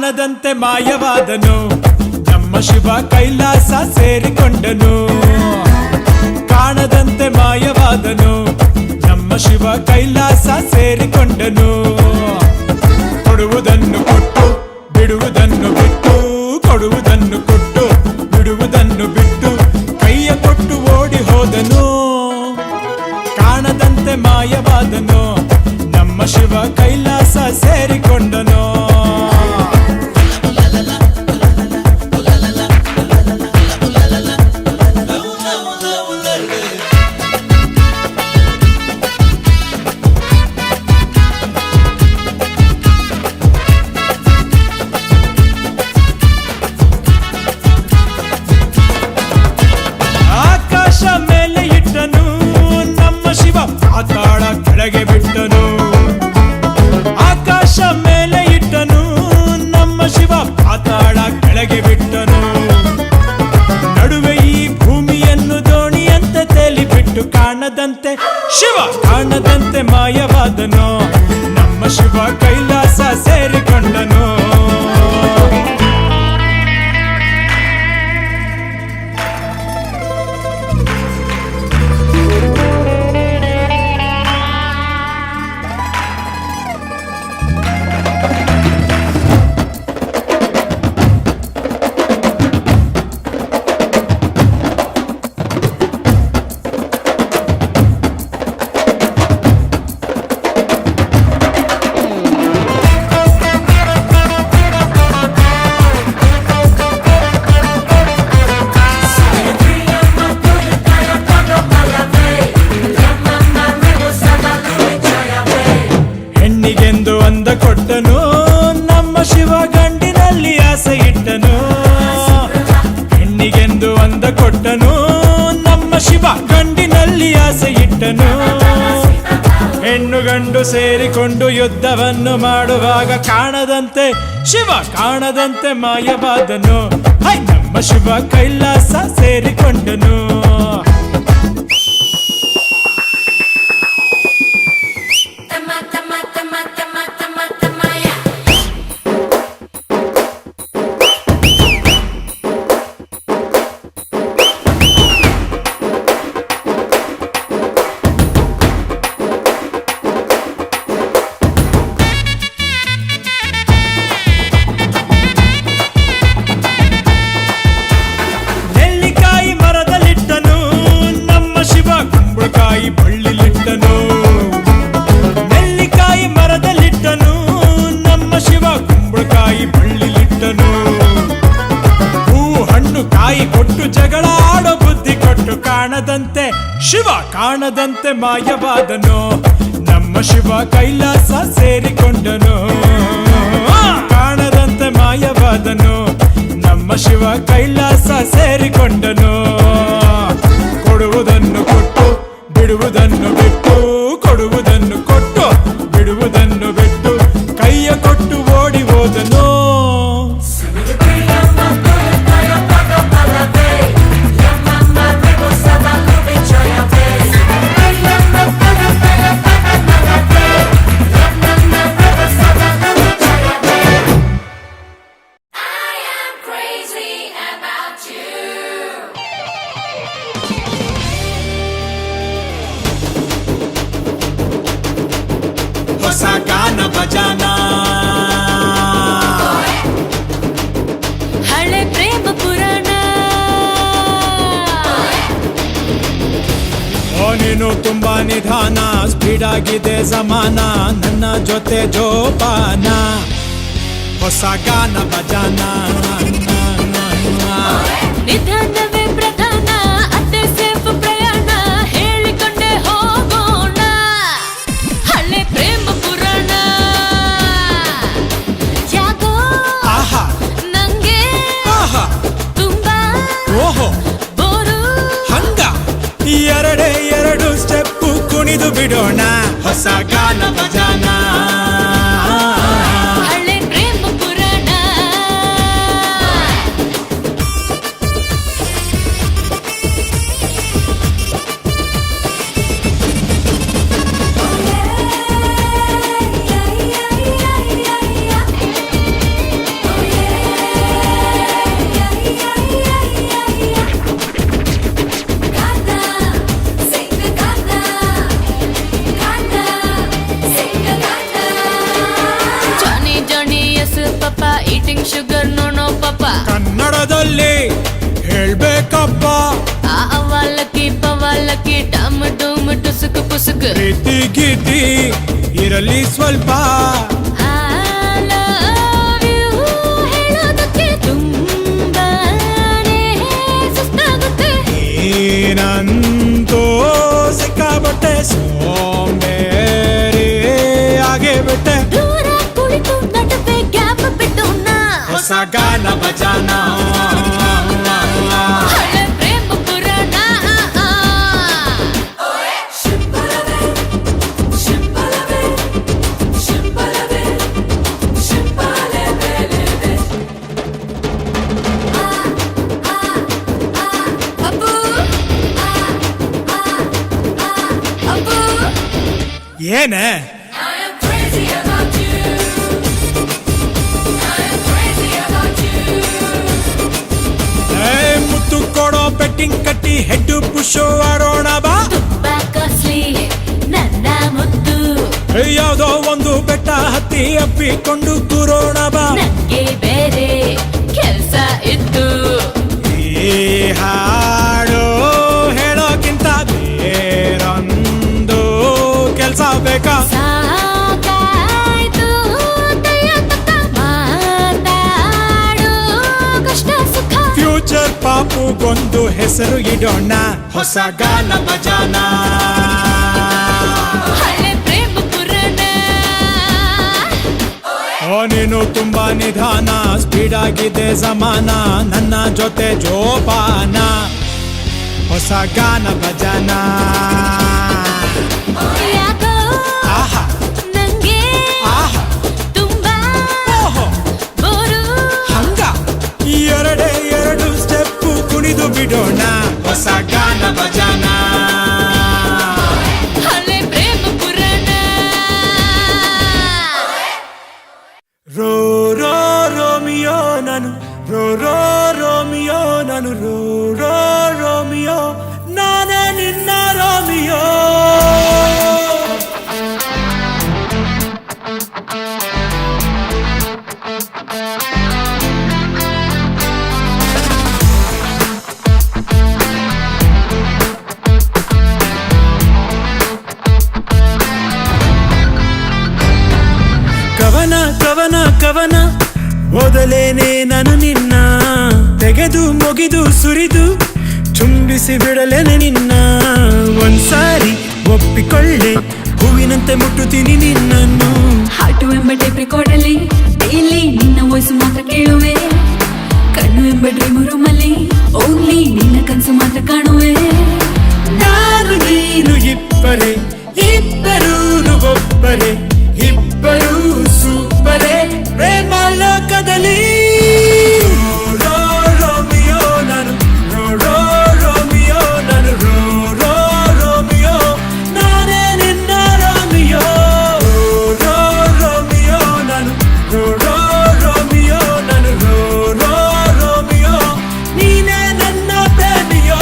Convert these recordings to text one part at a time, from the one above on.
ಕಾಣದಂತೆ ಮಾಯವಾದನು ನಮ್ಮ ಶಿವ ಕೈಲಾಸ ಸೇರಿಕೊಂಡನು. ಕಾಣದಂತೆ ಮಾಯವಾದನು ನಮ್ಮ ಶಿವ ಕೈಲಾಸ ಸೇರಿಕೊಂಡನು. ಕೊಡುವುದನ್ನು ಕೊಟ್ಟು ಬಿಡುವುದನ್ನು ಬಿಟ್ಟು, ಕೊಡುವುದನ್ನು ಕೊಟ್ಟು ಬಿಡುವುದನ್ನು ಬಿಟ್ಟು, ಕೈಯ ಕೊಟ್ಟು ಓಡಿ ಹೋದನು. ಕಾಣದಂತೆ ಮಾಯವಾದನು ನಮ್ಮ ಶಿವ ಕೈಲಾಸ ಸೇರಿಕೊಂಡನು. ಆಕಾಶ ಮೇಲೆ ಇಟ್ಟನು ನಮ್ಮ ಶಿವ ಪಾತಾಳ ಕೆಳಗೆ ಬಿಟ್ಟನು. ಆಕಾಶ ಮೇಲೆ ಇಟ್ಟನು ನಮ್ಮ ಶಿವ ಪಾತಾಳ ಕೆಳಗೆ ಬಿಟ್ಟನು. ನಡುವೆ ಈ ಭೂಮಿಯನ್ನು ದೋಣಿಯಂತೆ ತೇಲಿಬಿಟ್ಟು ಕಾಣದಂತೆ ಶಿವ ಕಾಣದಂತೆ ಮಾಯವಾದನು ನಮ್ಮ ಶಿವ ಕೈಲಾಸ ಸೇರಿಕೊಂಡನು. ಹೆಣ್ಣಿಗೆಂದು ಅಂದ ಕೊಟ್ಟನು ನಮ್ಮ ಶಿವ ಗಂಡಿನಲ್ಲಿ ಆಸೆ ಇಟ್ಟನು. ಹೆಣ್ಣಿಗೆಂದು ಅಂದ ಕೊಟ್ಟನು ನಮ್ಮ ಶಿವ ಗಂಡಿನಲ್ಲಿ ಆಸೆ ಇಟ್ಟನು. ಹೆಣ್ಣು ಗಂಡು ಸೇರಿಕೊಂಡು ಯುದ್ಧವನ್ನು ಮಾಡುವಾಗ ಕಾಣದಂತೆ ಶಿವ ಕಾಣದಂತೆ ಮಾಯವಾದನು. ನಮ್ಮ ಶಿವ ಕೈಲಾಸ ಸೇರಿಕೊಂಡನು. ನೆಲ್ಲಿಕಾಯಿ ಮರದಲ್ಲಿಟ್ಟನು ನಮ್ಮ ಶಿವ ಕುಂಬಳಕಾಯಿ ಬಳ್ಳಿಲಿಟ್ಟನು. ನೆಲ್ಲಿಕಾಯಿ ಮರದಲ್ಲಿಟ್ಟನು ನಮ್ಮ ಶಿವ ಕುಂಬಳಕಾಯಿ ಬಳ್ಳಿಲಿಟ್ಟನು. ಹೂ ಹಣ್ಣು ಕಾಯಿ ಕೊಟ್ಟು ಜಗಳ ಆಡೋ ಬುದ್ಧಿ ಕೊಟ್ಟು ಕಾಣದಂತೆ ಶಿವ ಕಾಣದಂತೆ ಮಾಯವಾದನು ನಮ್ಮ ಶಿವ ಕೈಲಾಸ ಸೇರಿಕೊಂಡನು. ಕಾಣದಂತೆ ಮಾಯವಾದನು ನಮ್ಮ ಶಿವ ಕೈಲಾಸ ಸೇರಿಕೊಂಡನು. ಕೊಡುವುದನ್ನು ಕೊಟ್ಟು ಬಿಡುವುದನ್ನು ಬಿಟ್ಟು, ಕೊಡುವುದನ್ನು ಕೊಟ್ಟು ಬಿಡುವುದನ್ನು ಬಿಟ್ಟು, ಕೈಯ ಕೊಟ್ಟು ಓಡಿ ಹೋದನು. ಹೊಸ ಗಾನ ಭಜನ ಹಳೆ ಪ್ರೇಮ ಪುರಾಣ. ನೀನು ತುಂಬಾ ನಿಧಾನ, ಸ್ಪೀಡ್ ಆಗಿದೆ ಜಮಾನ, ನನ್ನ ಜೊತೆ ಜೋಪಾನ. ಹೊಸ ಗಾನ ಭಜನ ನಿಧಾನವೇ ಪ್ರಧಾನ, ಅತ್ತೆ ಸೇಫ್ ಪ್ರಯಾಣ, ಹೇಳಿಕೊಂಡೆ ಹೋಗೋಣ ಹಳೆ ಪ್ರೇಮ ಪುರಾಣ. ಯಾಕೋ ಆಹಾ ನಂಗೆ ಆಹಾ ತುಂಬಾ ಓಹೋ ಬೋರು. ಹಂಗ ಎರಡೇ ಎರಡು ಸ್ಟೆಪ್ಪು ಕುಣಿದು ಬಿಡೋಣ. ಹೊಸ ಗಾನ ಭಜನ ಹಳೆ ಪ್ರೇಮ ಪುರಾಣ. ಜನ್ಮದಲ್ಲಿ ಹೇಳ್ಬೇಕಪ್ಪ ಆ ಅವಲಕ್ಕಿ ಪವಲಕ್ಕಿ ಡಮ್ ಡುಮ್ ಟುಸುಕು ಪುಸುಕು ಪ್ರೀತಿ ಗೀತಿ ಇರಲಿ ಸ್ವಲ್ಪ I love you ಹೇಳೋದಕ್ಕೆ ತುಂಬಾನೇ ಸುಸ್ತಾಗುತ್ತೆ ಏನಂತೋ ಸಿಕ್ಕಾಬಟ್ಟೆ ಸೋಂಬೇರಿ ಆಗೇ ಬಿಟ್ಟೆ ದೂರ ಕುಳಿತು ನಡುವೆ ಗ್ಯಾಪ್ ಬಿಟ್ಟು ನಾ ಹೊಸ ಗಾನ ಬಜಾನ ಹಳೆ ಪ್ರೇಮ ಪುರಾಣ ಅಬ್ಬು ಅಬ್ಬು ಏನೇ I am crazy about you. I am crazy about you. ಮುತ್ತು ಕೊಡೋ ಬೆಟ್ಟಿಂಗ್ ಕಟ್ಟಿ ಹೆಡ್ ಪುಷ್ ಆಡೋಣ ಬಾ ತುಂಬಾ ಕಾಸ್ಟ್ಲಿ ನನ್ನ ಮುದ್ದು ಯಾವುದೋ ಒಂದು ಬೆಟ್ಟ ಹತ್ತಿ ಅಪ್ಪಿಕೊಂಡು ಕೂರೋಣ ಬಾ ನಂಗೆ ಬೇರೆ ಕೆಲ್ಸ ಇತ್ತು ಈ ಹಾಡು ಹೇಳೋಕ್ಕಿಂತ ಬೇರೊಂದು ಕೆಲ್ಸ ಬೇಕಾ ಸಾಕಾಯ್ತು ದಯ ತಕ್ಕ ಮಾತಾಡು ಕಷ್ಟ ಸುಖ ಫ್ಯೂಚರ್ ಪಾಪುಗೊಂದು ಹೆಸರು ಇಡೋಣ ಹೊಸ ಗಾನ ಬಜಾನ ಹಳೆ ಪ್ರೇಮ ಪುರಾಣ ಓ ನೀನು ತುಂಬಾ ನಿಧಾನ ಸ್ಪೀಡ್ ಆಗಿದೆ ಸಮಾನ ನನ್ನ ಜೊತೆ ಜೋಪಾನ ಹೊಸ ಗಾನ ಬಜಾನ ಯಾಕೋ ಆಹಾ ನಂಗೆ ಆಹಾ ತುಂಬಾ ಓಹೋ ಬೋರು ಹಂಗ ಎರಡೇ ಎರಡು ಸ್ಟೆಪ್ಪು ಕುಣಿದು ಬಿಡೋಣ ಹೊಸ ಗಾನ ಬಜಾನ ಹಳೆ ಪ್ರೇಮ ಪುರಾಣ ರೋ ರೋ ರೋಮಿಯೋ ನಾನು ರೋ ರೋ ರೋಮಿಯೋ ನಾನು ರೋ ರೋ ರೋಮಿಯೋ ನಾನೇ ನಿನ್ನ ರೋಮಿಯೋ ಕವನ ಕವನ ಕವನ ಓದಲೇನೆ ನಾನು ನಿನ್ನ ತೆಗೆದು ಮುಗಿದು ಸುರಿದು ಚುಂಬಿಸಿ ಬಿಡಲೇನೆ ನಿನ್ನ ಒಂದ್ಸಾರಿ ಒಪ್ಪಿಕೊಳ್ಳೆ ಹೂವಿನಂತೆ ಮುಟ್ಟುತ್ತೀನಿ ನಿನ್ನನ್ನು ಹಾಟು ಎಂಬ ಟೇಪ್ ರೆಕಾರ್ಡಲ್ಲಿ ಡೈಲಿ ನಿನ್ನ ವಾಯ್ಸ್ ಮಾತ್ರ ಕೇಳುವೆ ಕಣ್ಣು ಎಂಬ ಡ್ರೀಮ್ ರೂಮಲ್ಲಿ ಓನ್ಲಿ ನಿನ್ನ ಕನಸು ಮಾತ್ರ ಕಾಣುವೆ ನಾನು ನೀನು ಇಬ್ಬರೇ ಇಬ್ಬರೂ ಒಬ್ಬರೇ ಇಬ್ಬರೂ ಸೂಪರೇ ಪ್ರೇಮ ಲೋಕದಲ್ಲಿ ರೋ ರೋಮಿಯೋ ನಾನು ರೋ ರೋ ರೋಮಿಯೋ ನಾನು ರೋ ರೋ ರೋಮಿಯೋ ನಾನೇ ನಿನ್ನ ರೋಮಿಯೋ ರೋ ರೋಮಿಯೋ ನಾನು ರೋ ರೋ ರೋಮಿಯೋ ನಾನು ರೋ ರೋ ರೋಮಿಯೋ ನೀನೇ ನನ್ನ ಪ್ರೇಮಿಯೋ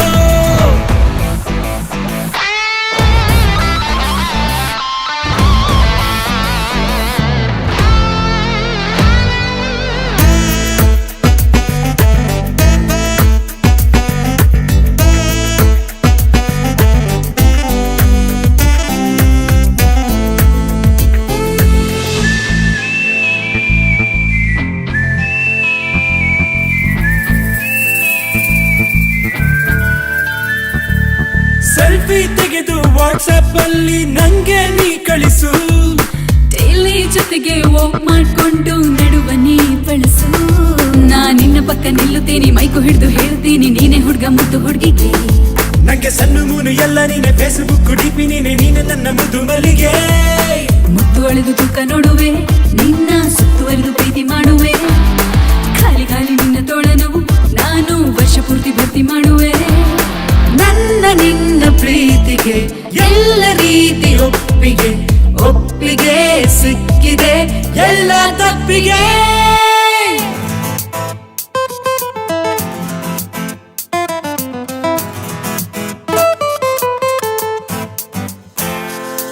ಸೆಲ್ಫಿ ತೆಗೆದು ವಾಟ್ಸ್ಆಪ್ ಅಲ್ಲಿ ನಂಗೆ ನೀ ಕಳಿಸು ಡೈಲಿ ಜೊತೆಗೆ ವಾಕ್ ಮಾಡ್ಕೊಂಡು ನಡುವ ನೀ ಬಳಸು ನಾ ನಿನ್ನ ಪಕ್ಕ ನಿಲ್ಲುತ್ತೀನಿ ಮೈಕು ಹಿಡಿದು ಹೇಳ್ತೀನಿ ನೀನೆ ಹುಡ್ಗ ಮುದ್ದು ಹುಡುಗಿಗೆ ನಂಗೆ ಸಣ್ಣ ಮೂನು ಎಲ್ಲ ನೀನೆ ಫೇಸ್ಬುಕ್ ಡಿಪಿ ನೀನೆ ನೀನೆ ನನ್ನ ಮುದ್ದು ಮಲ್ಲಿಗೆ ಮುತ್ತು ಅಳೆದು ತೂಕ ನೋಡುವೆ ನಿನ್ನ ಸುತ್ತುವರೆದು ಪ್ರೀತಿ ಮಾಡುವೆ ಖಾಲಿ ಖಾಲಿ ನಿನ್ನ ತೋಳನು ನಾನು ವರ್ಷ ಪೂರ್ತಿ ಭರ್ತಿ ಮಾಡುವೆ ನನ್ನ ನಿನ್ನ ಪ್ರೀತಿಗೆ ಎಲ್ಲ ರೀತಿ ಒಪ್ಪಿಗೆ ಒಪ್ಪಿಗೆ ಸಿಕ್ಕಿದೆ ಎಲ್ಲ ತಪ್ಪಿಗೆ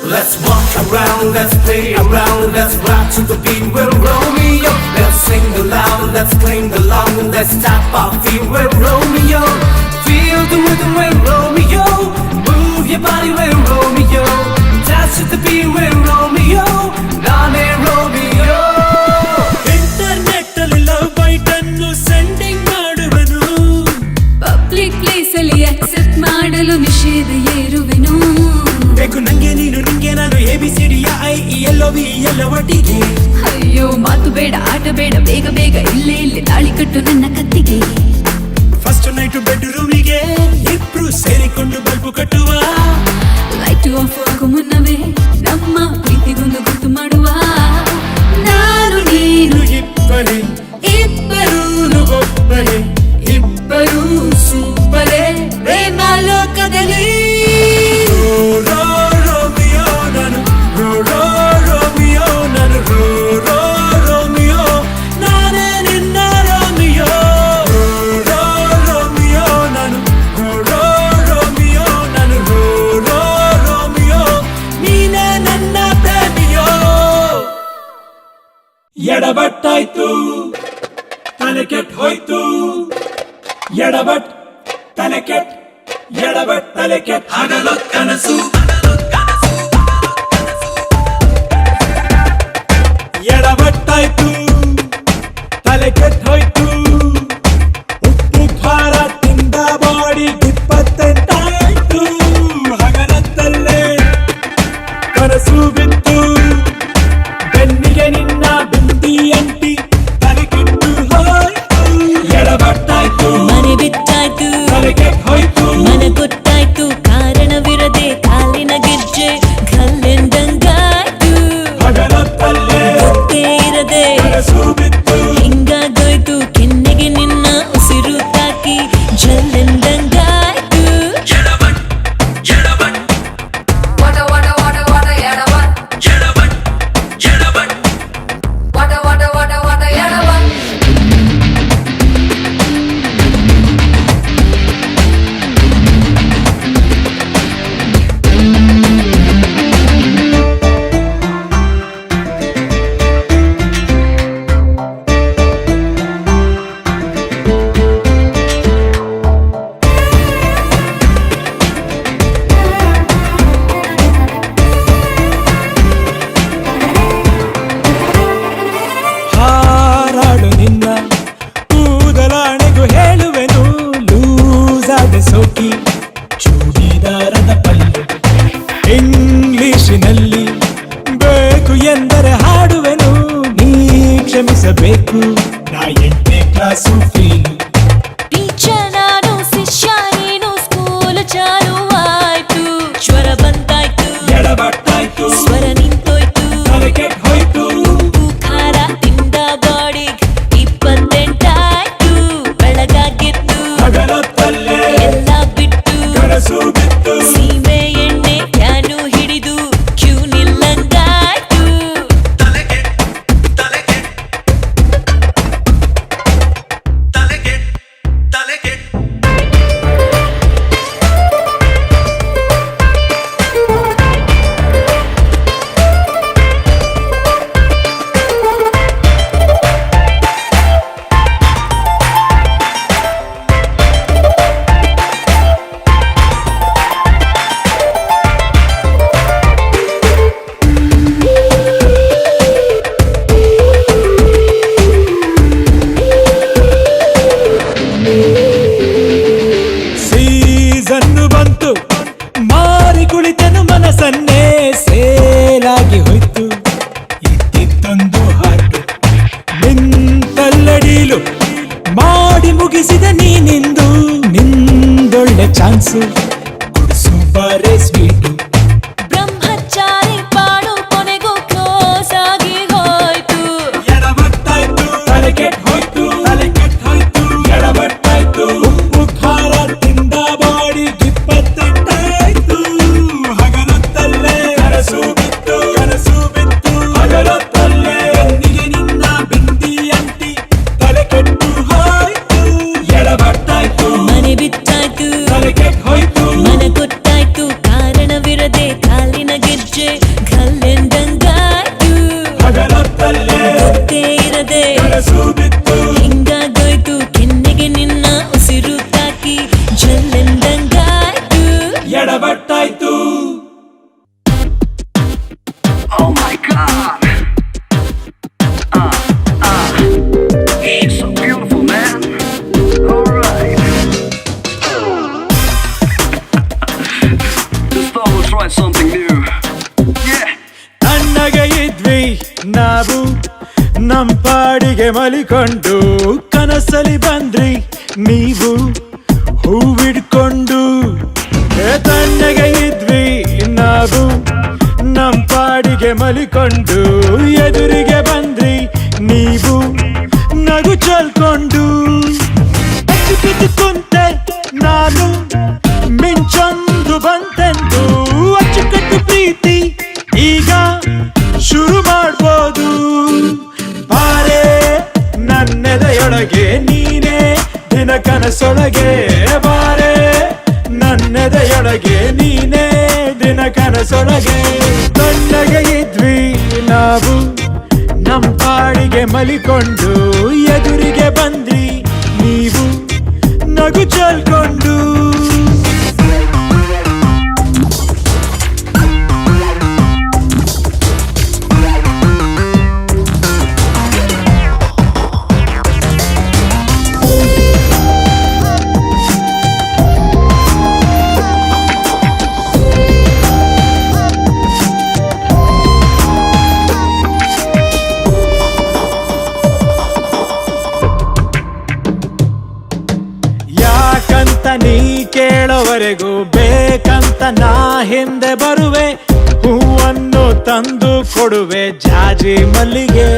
Let's walk around around, let's play around, let's rock to the beat with Romeo. Let's sing aloud, let's cling along, let's tap our feet with Romeo. Feel the rhythm with Romeo, move your body with Romeo. Dance to the beat with Romeo, Nane Romeo. Internet ಅಲ್ಲಿ love byte ಅನ್ನು sending ಮಾಡುವನು, public place ಅಲ್ಲಿ accept ಮಾಡಲು ನಿಷೇಧ ಏರುವೆನು. ಬೇಕು ನಂಗೆ ನೀನು ನಿಂಗೆ ನಾನು ABCDIELOV ಎಲ್ಲ ಒಟ್ಟಿಗೆ. ಅಯ್ಯೋ ಮಾತು ಬೇಡ ಆಟ ಬೇಡ, ಬೇಗ ಬೇಗ ಇಲ್ಲೇ ತಾಳಿ ಕಟ್ಟು ನನ್ನ ಕತ್ತಿಗೆ. ಫಸ್ಟ್ ನೈಟ್ ಬೆಡ್ ರೂಮಿಗೆ ಇಬ್ರು ಸೇರಿಕೊಂಡು ಬಲ್ಬು ಕಟ್ಟುವ, ಲೈಟ್ ಆಫ್ ಆಗೋ ಮುನ್ನವೇ ನಮ್ಮ ಪ್ರೀತಿಗೊಂದು ಗುರ್ತು ಮಾಡುವ. ನಾನು ನೀನು ಇಬ್ಬರೇ ಇಬ್ಬರು ಒಬ್ಬರೇ ಇಬ್ಬರು ಸೂಪರೇ ಪ್ರೇಮ ಲೋಕದಲ್ಲಿ. ರೋ ರೋಮಿಯೋ ನಾನು, ರೋ ರೋಮಿಯೋ ನಾನು, ರೋ ರೋಮಿಯೋ ನಾನೇ ನಿನ್ನ ರೋಮಿಯೋ. ರೋ ರೋಮಿಯೋ ನಾನು, ರೋ ರೋಮಿಯೋ ನಾನು, ರೋ ರೋಮಿಯೋ ನೀನೇ ನನ್ನ ಪ್ರೇಮಿಯೋ. ಎಡಬಟ್ಟಾಯ್ತು ತಲೆ ಕೆಟ್ಟ ಹೋಯ್ತು, ಎಡಬಟ್ ತಲೆ ಕೆಟ್ಟ, ಎಡಬಟ್ ತಲೆ ಕೆಟ್ಟ ಹಗಲು ಕನಸು. ಎಡಬಟ್ಟಾಯ್ತು ತಲೆ ಕೆಟ್ಟ ಹೋಯ್ತು, ಉಪ್ಪು ಖಾರ ತಿಂದ ಬಾಡಿ 28 ಹಗಲತ್ತಲ್ಲೇ ಕನಸು ಬಿತ್ತು, ಬೆನ್ನಿಗೆ ನಿನ್ನ ಬಿಂದಿ ಅಂಟಿ ತಲೆ ಕೆಟ್ಟು ಹೋಯ್ತು. ಎಡಬಟ್ಟಾಯ್ತು ಮನೆ ಬಿತ್ತಾಯ್ತು, ತಲೆ ಕೆಟ್ಟ ಹೋಯ್ತು, ಮನ ಗೊತ್ತಾಯ್ತು, ಕಾರಣವಿರದೆ ಕಾಲಿನ ಗೆಜ್ಜೆ ಕಲ್ಲೆಂದಂಗಾಯ್ತು. ಹಗಲತ್ತಲ್ಲೇ ಗೊತ್ತೇ ಇರದೆ ಕನಸು ಬಿತ್ತು, ಹಿಂಗಾಗೋಯ್ತು, ಕೆನ್ನೆಗೆ ನಿನ್ನ ಉಸಿರು ತಾಕಿ ಜಲ್ಲೆಂದಂಗಾಯ್ತು. Wada wada wada wada yada what? Wada wada wada wada yada what? ಹಾರಾಡು ನಿನ್ನ ಕೂದಲಾಣೆಗೂ ಹೇಳುವೆನು, ಲೂಸ್ ಆದ ಸೋಕಿ ಚೂಡಿದಾರದ ಪಲ್ಲು. ಇಂಗ್ಲಿಷಿನಲ್ಲಿ ಬೇಕು ಎಂದರೆ ಹಾಡುವೆನು, ನೀ ಕ್ಷಮಿಸಬೇಕು ನಾ 8ನೇ ಕ್ಲಾಸು ಫೀಲು. ಟೀಚರ್ ನಾನು, ಶಿಷ್ಯ ನೀನು, ಸ್ಕೂಲ್ ಚಾಲು ಆಯ್ತು. ಜ್ವರ ಬಂದಾಯ್ತು, ಎಡಬಟ್ಟಾಯ್ತು ಸ್ವರ ನಿಂತೋಯ್ತು, ತಲೆ ಕೆಟ್ಟ ಹೋಯ್ತು, ಉಪ್ಪು ಖಾರ ತಿಂದ ಬಾಡಿ 28 ಬೆಳಗಾಗಿತ್ತು. ಹಗಲತ್ತಲ್ಲೇ ಎಲ್ಲ ಬಿಟ್ಟು ಕನಸು ಬಿತ್ತು, ಸೀಮೆ ಎಣ್ಣೆ ಕ್ಯಾನು ಹಿಡಿದು ಕ್ಯೂ ನಿಲ್ಲಂಗಾಯ್ತು. ಸೀಸನ್ನು ಬಂತು ಮಾರಿ ಕುಳಿತನು, ಮನಸ್ಸನ್ನೇ ಸೇಲಾಗಿ ಹೋಯ್ತು. ಇದ್ದಿತ್ತೊಂದು ಹಾಟು ನಿಂತಲ್ಲಡೀಲು ಮಾಡಿ ಮುಗಿಸಿದ ನೀನಿಂದು, ನಿಂದೊಳ್ಳೆ ಚಾನ್ಸು ಕುಡಿಸು ಬಾರೆ ಸ್ವೀಟು. ಬ್ರಹ್ಮಚಾರಿ ಪಾಡು ಕೊನೆಗೂ ಕ್ಲೋಸ್ ಆಗಿ ಹೋಯ್ತು. ಎಡಬಟ್ಟಾಯ್ತು ತಲೆ ಕೆಟ್ಟ ಹೋಯ್ತು, ತಲೆ ಕೆಟ್ಟ ಹೋಯ್ತು, ಎಡಬಟ್ಟಾಯ್ತು ಉಪ್ಪು ಖಾರ ತಿಂದ ಬಾಡಿ 28 ಹಗಲತ್ತಲ್ಲೇ ಕನಸು ಬಿತ್ತು, ಕನಸು ಬಿತ್ತು, ಹಗಲತ್ತಲ್ಲೇ ಬೆನ್ನಿಗೆ ನಿನ್ನ ಬಿಂದಿ ಅಂಟಿ ತಲೆ ಕೆಟ್ಟು ಹೋಯ್ತು. ಎಡಬಟ್ಟಾಯ್ತು ಮನೆ ಬಿತ್ತಾಯ್ತು, ತಲೆ ಕೆಟ್ಟ ಹೋಯ್ತು, ಮಲಿಕೊಂಡು ಕನಸಲಿ ಬಂದ್ರಿ ನೀವು ಹೂವಿಡ್ಕೊಂಡು ತಣ್ಣಗೆ ಇದ್ವಿ ನಾವು ನಮ್ ಪಾಡಿಗೆ ಮಲಿಕೊಂಡು ಎದುರಿಗೆ ಬಂದ್ರಿ ನೀವು ನಗು ಚಲ್ಕೊಂಡು ಬಿದ್ದು ಕುಂತೆ ನಾನು ಮಿಂಚೊಂದು ಬಂತೆಂದು ಅಚ್ಚುಕಟ್ಟು ಪ್ರೀತಿ ಈಗ ಶುರು ಮಾಡ್ಬೋದು ಬಾರೆ ನನ್ನೆದೆಯೊಳಗೆ ನೀನೇ ದಿನ ಕನಸೊಳಗೆ ಬಾರೆ ನನ್ನೆದೆಯೊಳಗೆ ನೀನೇ ದಿನ ಕನಸೊಳಗೆ ತಣ್ಣಗೆ ಇದ್ವಿ ನಾವು ನಮ್ ಪಾಡಿಗೆ ಮಲಿಕೊಂಡು ಎದುರಿಗೆ ಬಂದ್ರಿ ನೀವು ನಗು ಚಲ್ಕೊಂಡು ನೀ ಕೇಳೋವರೆಗೂ ಬೇಕಂತ ನಾ ಹಿಂದೆ ಬರುವೆ ಹೂವನ್ನು ತಂದು ಕೊಡುವೆ ಜಾಜಿ ಮಲ್ಲಿಗೆ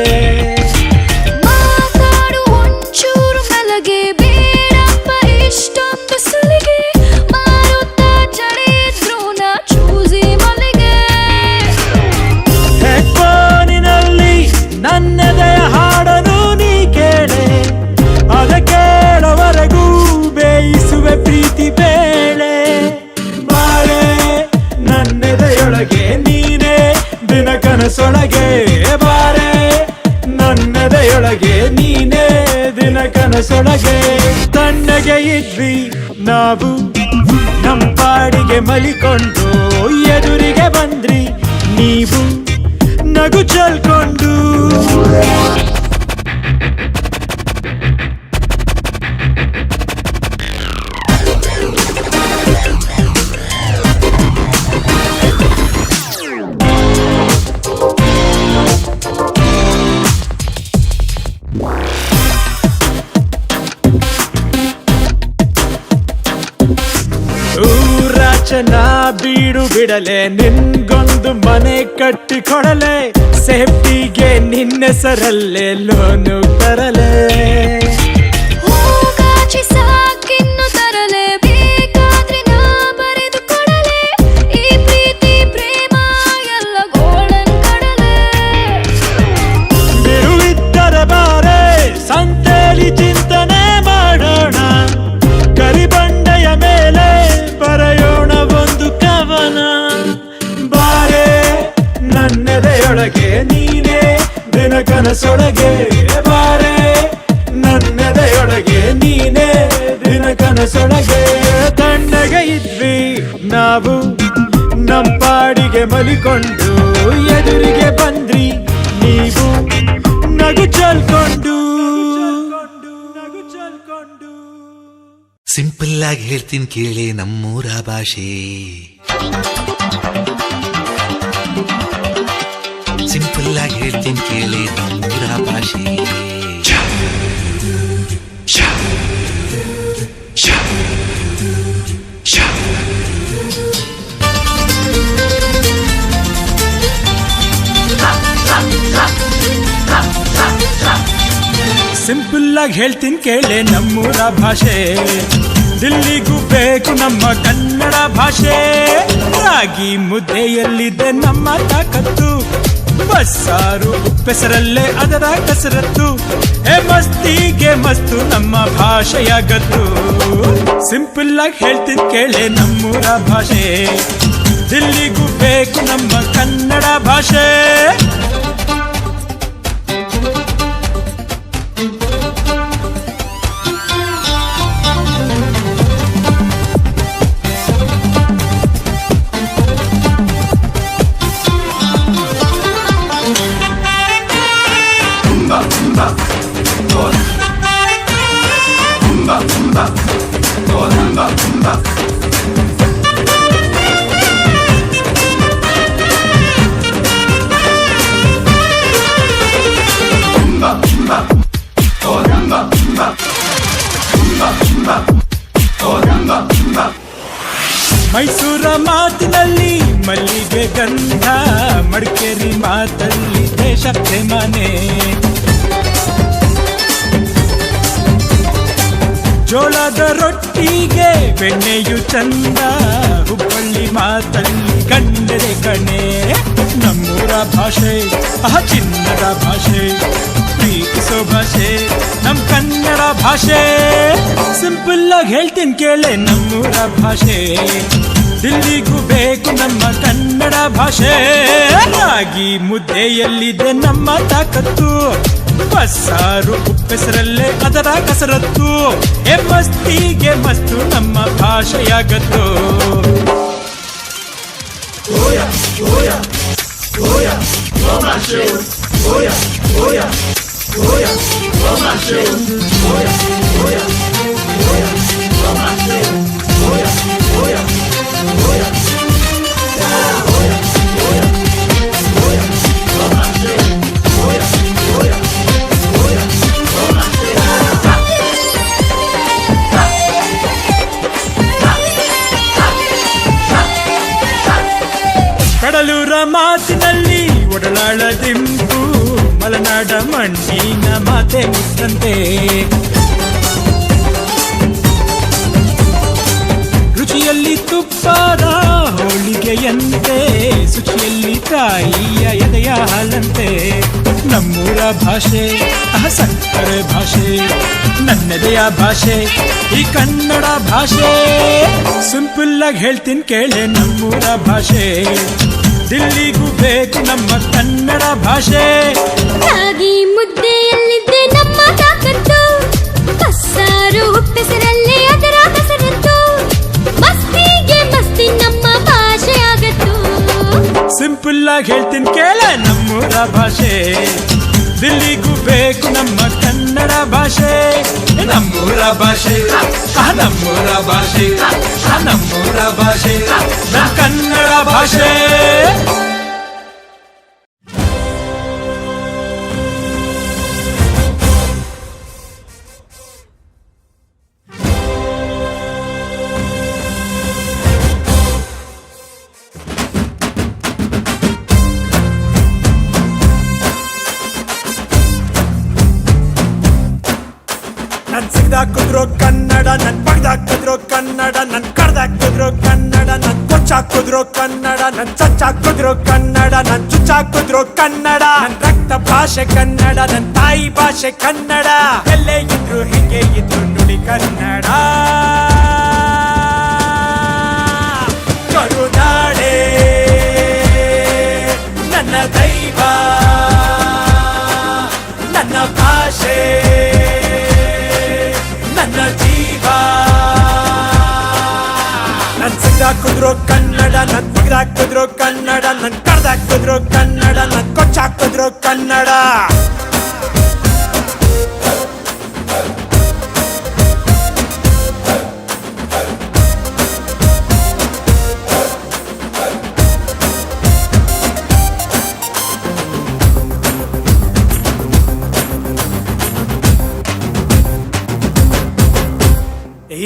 ಮಾತಾಡು ಒಂಚೂರು ಮಲಗೆ ಬೇಡಪ್ಪ ಇಷ್ಟೊಂದು ಸಲಿಗೆ ಮಾರುತ್ತ ಚಳಿದ್ರು ನಾ ಚೂಸಿ ಮಲ್ಲಿಗೆ ಹೆಡ್ಫೋನಿನಲ್ಲಿ ನನ್ನೆದೆಯ ಹಾಡನು ನೀ ಕೇಳೆ ಅದ ಕೇಳೋವರೆಗೂ ಬೇಯಿಸುವೆ ಪ್ರೀತಿ ಬೇಳೆ ಬಾಳೆ ನನ್ನೆದೆಯೊಳಗೆ ನೀನೇ ದಿನ ಕನಸೊಳಗೆ ಬಾರೆ ನನ್ನೆದೆಯೊಳಗೆ ನೀನೇ ದಿನ ಕನಸೊಳಗೆ ತಣ್ಣಗೆ ಇದ್ವಿ ನಾವು ನಮ್ ಪಾಡಿಗೆ ಮಲಿಕೊಂಡು ಎದುರಿಗೆ ಬಂದ್ರಿ ನೀವು ನಗು ಚಲ್ಕೊಂಡು ಊರಾಚನ ಬೀಡು ಬಿಡಲೆ ನಿನ್ಗೊಂದು ಮನೆ ಕಟ್ಟಿ ಕೊಡಲೆ ಸೇಫ್ಟಿಗೆ ನಿನ್ನೆಸರಲ್ಲೇ ಲೋನು ತರಲೆ ಹೂಗಾಚಿ ಸಾಕಿನ್ನು ತರಲೆ ಬೇಕಾದ್ರೆ ನಾ ಬರೆದು ಕೊಡಲೆ ಈ ಪ್ರೀತಿ ಪ್ರೇಮ ಎಲ್ಲ ಗೋಲ್ಡನ್ ಕಡಲೆ ಬಿರುವಿದ್ದರ ಬಾರೆ ಸಂತೆಲಿ ಚಿಂತನೆ ಮಾಡೋಣ ಕರಿಬಂಡೆಯ ಮೇಲೆ ಬರೆಯೋಣ ಒಂದು ಕವನ ಬಾರೆ ನನ್ನೆದೆಯೊಳಗೆ ನೀನೇ ದಿನ ಕನಸೊಳಗೆ ಬಾರೆ ನನ್ನೆದೆಯೊಳಗೆ ನೀನೇ ದಿನ ಕನಸೊಳಗೆ ತಣ್ಣಗೆ ಇದ್ವಿ ನಾವು ನಮ್ ಪಾಡಿಗೆ ಮಲಿಕೊಂಡು ಎದುರಿಗೆ ಬಂದ್ರಿ ನೀವು ನಗು ಚಲ್ಕೊಂಡು ನಗು ಚಲ್ಕೊಂಡು ಸಿಂಪಲ್ ಆಗಿ ಹೇಳ್ತೀನಿ ಕೇಳಿ ನಮ್ಮೂರ ಭಾಷೆ ಸಿಂಪಲ್ ಆಗಿ ಹೇಳ್ತೀನಿ ಕೇಳಿ ನಮ್ಮೂರ ಭಾಷೆ ಸಿಂಪಲ್ ಆಗಿ ಹೇಳ್ತೀನಿ ಕೇಳೆ ನಮ್ಮೂರ ಭಾಷೆ ದಿಲ್ಲಿಗೂ ಬೇಕು ನಮ್ಮ ಕನ್ನಡ ಭಾಷೆ ರಾಗಿ ಮುದ್ದೆಯಲ್ಲಿದೆ ನಮ್ಮ ತಾಕತ್ತು ಬಸ್ಸಾರು ಉಪ್ಪೆಸರಲ್ಲೇ ಅದರ ಕಸರತ್ತು ಹೇ ಮಸ್ತಿಗೆ ಮಸ್ತು ನಮ್ಮ ಭಾಷೆಯ ಗತ್ತು ಸಿಂಪಲ್ ಆಗಿ ಹೇಳ್ತೀನಿ ಕೇಳೆ ನಮ್ಮೂರ ಭಾಷೆ ದಿಲ್ಲಿಗೂ ಬೇಕು ನಮ್ಮ ಕನ್ನಡ ಭಾಷೆ ಮೈಸೂರ ಮಾತಿನಲ್ಲಿ ಮಲ್ಲಿಗೆ ಗಂಧ, ಮಡಿಕೇರಿ ಮಾತಲ್ಲಿ ದೇಶ ಪ್ರೇಮನೆ. ಜೋಳದ ರೊಟ್ಟಿಗೆ ಬೆಣ್ಣೆಯು ಚಂದ, ಹುಬ್ಬಳ್ಳಿ ಮಾತಲ್ಲಿ ಕಂಡರೆ ಕಣೆ. ನಮ್ಮೂರ ಭಾಷೆ ಚಿನ್ನದ ಭಾಷೆ, ಪ್ರೀತಿಸೋ ಭಾಷೆ ನಮ್ ಕನ್ನಡ ಭಾಷೆ. ಸಿಂಪಲ್ ಆಗಿ ಹೇಳ್ತೀನಿ ಕೇಳೆ ನಮ್ಮೂರ ಭಾಷೆ, ದಿಲ್ಲಿಗೂ ಬೇಕು ನಮ್ಮ ಕನ್ನಡ ಭಾಷೆ. ರಾಗಿ ಮುದ್ದೆಯಲ್ಲಿದೆ ನಮ್ಮ ತಾಕತ್ತು, ಬಸ್ಸಾರು ಉಪ್ಪೆಸರಲ್ಲೇ ಅದರ ಕಸರತ್ತು. ಮಸ್ತಿಗೆ ಮಸ್ತು ನಮ್ಮ ಭಾಷೆಯಾಗತ್ತು. ಕಡಲೂರ ಮಾತಿನಲ್ಲಿ ಒಡಲಾಳದಿಂಪು, ಮಲೆನಾಡ ಮಣ್ಣಿನ ಮಾತೆ ಮುತ್ತಂತೆ. ರುಚಿಯಲ್ಲಿ ತುಪ್ಪದ ಹೋಳಿಗೆಯಂತೆ, ಶುಚಿಯಲ್ಲಿ ತಾಯಿಯ ಎದೆಯ ಹಾಲಂತೆ. ನಮ್ಮೂರ ಭಾಷೆ ಸಕ್ಕರೆ ಭಾಷೆ, ನನ್ನೆದೆಯ ಭಾಷೆ ಈ ಕನ್ನಡ ಭಾಷೆ. ಸಿಂಪಲ್ ಆಗಿ ಹೇಳ್ತೀನಿ ಕೇಳೆ ನಮ್ಮೂರ ಭಾಷೆ, ದಿಲ್ಲಿಗೂ ಬೇಕು ನಮ್ಮ ಕನ್ನಡ ಭಾಷೆ. ರಾಗಿ ಮುದ್ದೆಯಲ್ಲಿದ್ದೆ ನಮ್ಮ ತಾಕತ್ತು, ಬಸ್ಸಾರು ಉಪ್ಪೆಸರಲ್ಲೇ ಅದರ ಕಸರತ್ತು. ಮಸ್ತಿಗೆ ಮಸ್ತಿ ನಮ್ಮ ಭಾಷೆಯಾಗತ್ತು. ಸಿಂಪಲ್ ಆಗಿ ಹೇಳ್ತೀನಿ ಕೇಳೆ ನಮ್ಮೂರ ಭಾಷೆ, ದಿಲ್ಲಿಗೂ ಬೇಕು ನಮ್ಮ ಕನ್ನಡ ಭಾಷೆ. ನಮ್ಮೂರ ಭಾಷೆ ನಮ್ಮೂರ ಭಾಷೆ ನಮ್ಮೂರ ಭಾಷೆ ನಮ್ಮ ಕನ್ನಡ ಭಾಷೆ. ನನ್ ಸಿಗ್ದಾಕಿದ್ರು ಕನ್ನಡ, ನನ್ ಪಗ್ದಾಕಿದ್ರು ಕನ್ನಡ, ನನ್ ಕಡ್ದಾಕಿದ್ರು ಕನ್ನಡ, ನನ್ ಕೊಚ್ಚಾಕಿದ್ರು ಕನ್ನಡ, ನನ್ ಚಚ್ಚಾಕಿದ್ರು ಕನ್ನಡ, ನನ್ ಚುಚ್ಚಾಕಿದ್ರು ಕನ್ನಡ. ನನ್ ರಕ್ತ ಭಾಷೆ ಕನ್ನಡ, ನನ್ ತಾಯಿ ಭಾಷೆ ಕನ್ನಡ. ಎಲ್ಲೇ ಇದ್ರು ಹೀಗೆ ಇದ್ರು ನುಡಿ ಕನ್ನಡ. ಕರುನಾಡೆ ನನ್ನ ದೈವ, ನನ್ನ ಭಾಷೆ ನನ್ನ ಜೀವ. ನನ್ ಸಿಗ್ದಾಕಿದ್ರು ಕನ್ನಡ, ನನ್ ಬಿಗ್ದಾಕಿದ್ರು ಕನ್ನಡ, ನನ್ ಕಡ್ದಾಕಿದ್ರು ಕನ್ನಡ, ನನ್ ಕೊಚ್ಚಾಕಿದ್ರು ಕನ್ನಡ.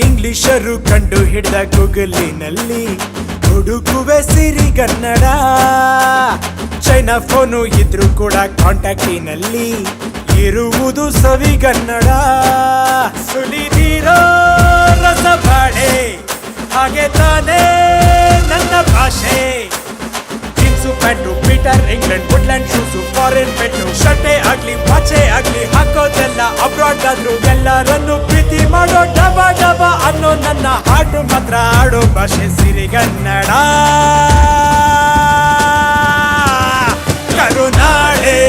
ಇಂಗ್ಲಿಷರು ಕಂಡು ಹಿಡಿದ ಗೂಗಲಿನಲ್ಲಿ ಹುಡುಕುವೆ ಸಿರಿಗನ್ನಡ. ಚೈನಾ ಫೋನು ಇದ್ರು ಕೂಡ ಕಾಂಟ್ಯಾಕ್ಟಿನಲ್ಲಿ ಇರುವುದು ಸವಿಗನ್ನಡ. ಸುಲಿದಿರೋ ರಸಬಾಳೆ ಹಾಗೆ ತಾನೇ ನನ್ನ ಭಾಷೆ. Jeans pant Peter England Woodland shoes foreign ಪೆಟ್ಟು, ಶರ್ಟೇ ಆಗ್ಲಿ ವಾಚೆ ಆಗ್ಲಿ ಹಾಕೋದೆಲ್ಲ ಅಬ್ರಾಡ್ ಆದ್ರೂ ಎಲ್ಲರನ್ನು ಪ್ರೀತಿ ಮಾಡೋ ಡಬ ಡಬ ಅನ್ನೋ ನನ್ನ ಹಾಡು ಮಾತ್ರ ಆಡೋ ಭಾಷೆ ಸಿರಿಗನ್ನಡ. ಕರುನಾಡೆ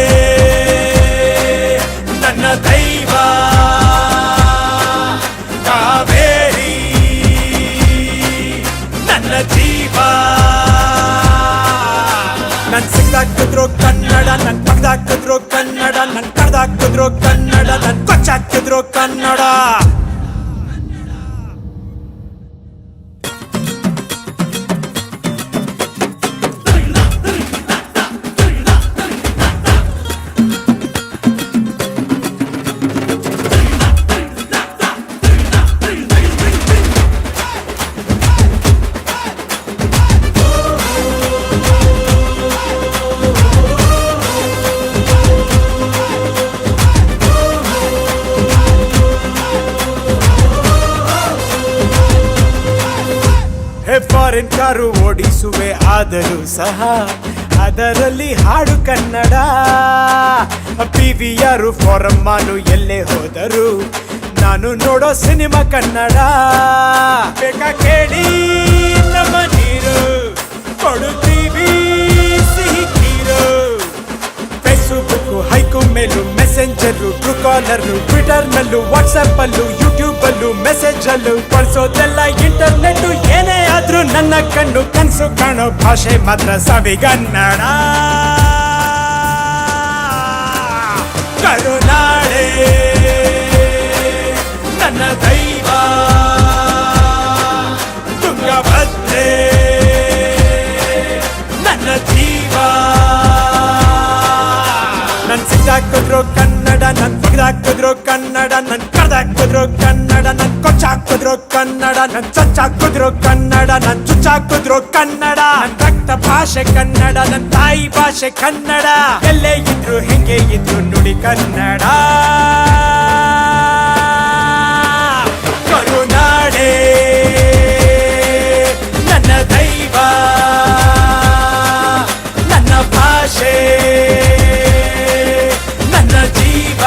ನನ್ನ ದೈವ, ಕಾವೇರಿ ನನ್ನ ಜೀವ. ನನ್ ಸಿಗ್ದಾಕಿದ್ರು ಕನ್ನಡ, ನನ್ ಪಗ್ದಾಕಿದ್ರು ಕನ್ನಡ, ನನ್ ಕಡ್ದಾಕಿದ್ರು ಕನ್ನಡ, ನನ್ ಕೊಚ್ಚಾಕಿದ್ರು ಕನ್ನಡ. ಫಾರಿನ್ ಕಾರು ಓಡಿಸುವೆ ಆದರೂ ಸಹ ಅದರಲ್ಲಿ ಹಾಡು ಕನ್ನಡ. PVR ಫಾರಂ ಮಾಲು ಎಲ್ಲೇ ಹೋದರು ನಾನು ನೋಡೋ ಸಿನಿಮಾ ಕನ್ನಡ. ಬೇಕಾ ಕೇಳಿ ನಮ್ಮ ನೀರು ಕೊಡುತ್ತೀವಿ ಸಿಹಿ ನೀರು. ಫೇಸ್ಬುಕ್ ಹೈಕು ಮೇಲು ಮೆಸೆಂಜರು ಟ್ರೂ ಕಾಲರು ಟ್ವಿಟರ್ ನಲ್ಲೂ ವಾಟ್ಸ್ಆಪ್ ಅಲ್ಲೂ ಯೂಟ್ಯೂಬ್ ಅಲ್ಲೂ ಮೆಸೇಜ್ ಅಲ್ಲೂ ಬಳಸೋದೆಲ್ಲ ಇಂಟರ್ನೆಟ್. ಏನೇ ಆದ್ರೂ ನನ್ನ ಕಣ್ಣು ಕನಸು ಕಾಣೋ ಭಾಷೆ ಮಾತ್ರ ಸವಿಗನ್ನಡ. ಕರುನಾಡೆ ನನ್ನ ದೈವ ತುಂಗಭದ್ರೆ ನನ್ನ ಜೀವ. ನನ್ ಸಿಕ್ಕಾಕಿದ್ರು ಕನ್ನಡ, ನನ್ ತೆಗ್ದಾಕಿದ್ರು ಕನ್ನಡ, ನನ್ ಕಡ್ದಾಕಿದ್ರು ಕನ್ನಡ, ನನ್ ಕೊಚ್ಚಾಕಿದ್ರು ಕನ್ನಡ, ನನ್ ಚಚ್ಚಾಕಿದ್ರು ಕನ್ನಡ, ನನ್ ಚುಚ್ಚಾಕಿದ್ರು ಕನ್ನಡ. ನನ್ ರಕ್ತ ಭಾಷೆ ಕನ್ನಡ, ನನ್ ತಾಯಿ ಭಾಷೆ ಕನ್ನಡ. ಎಲ್ಲೇ ಇದ್ರು ಹೆಂಗೆ ಇದ್ರು ನುಡಿ ಕನ್ನಡ. ಕರುನಾಡೆ ನನ್ನ ದೈವ ನನ್ನ ಭಾಷೆ ನನ್ನ ಜೀವ.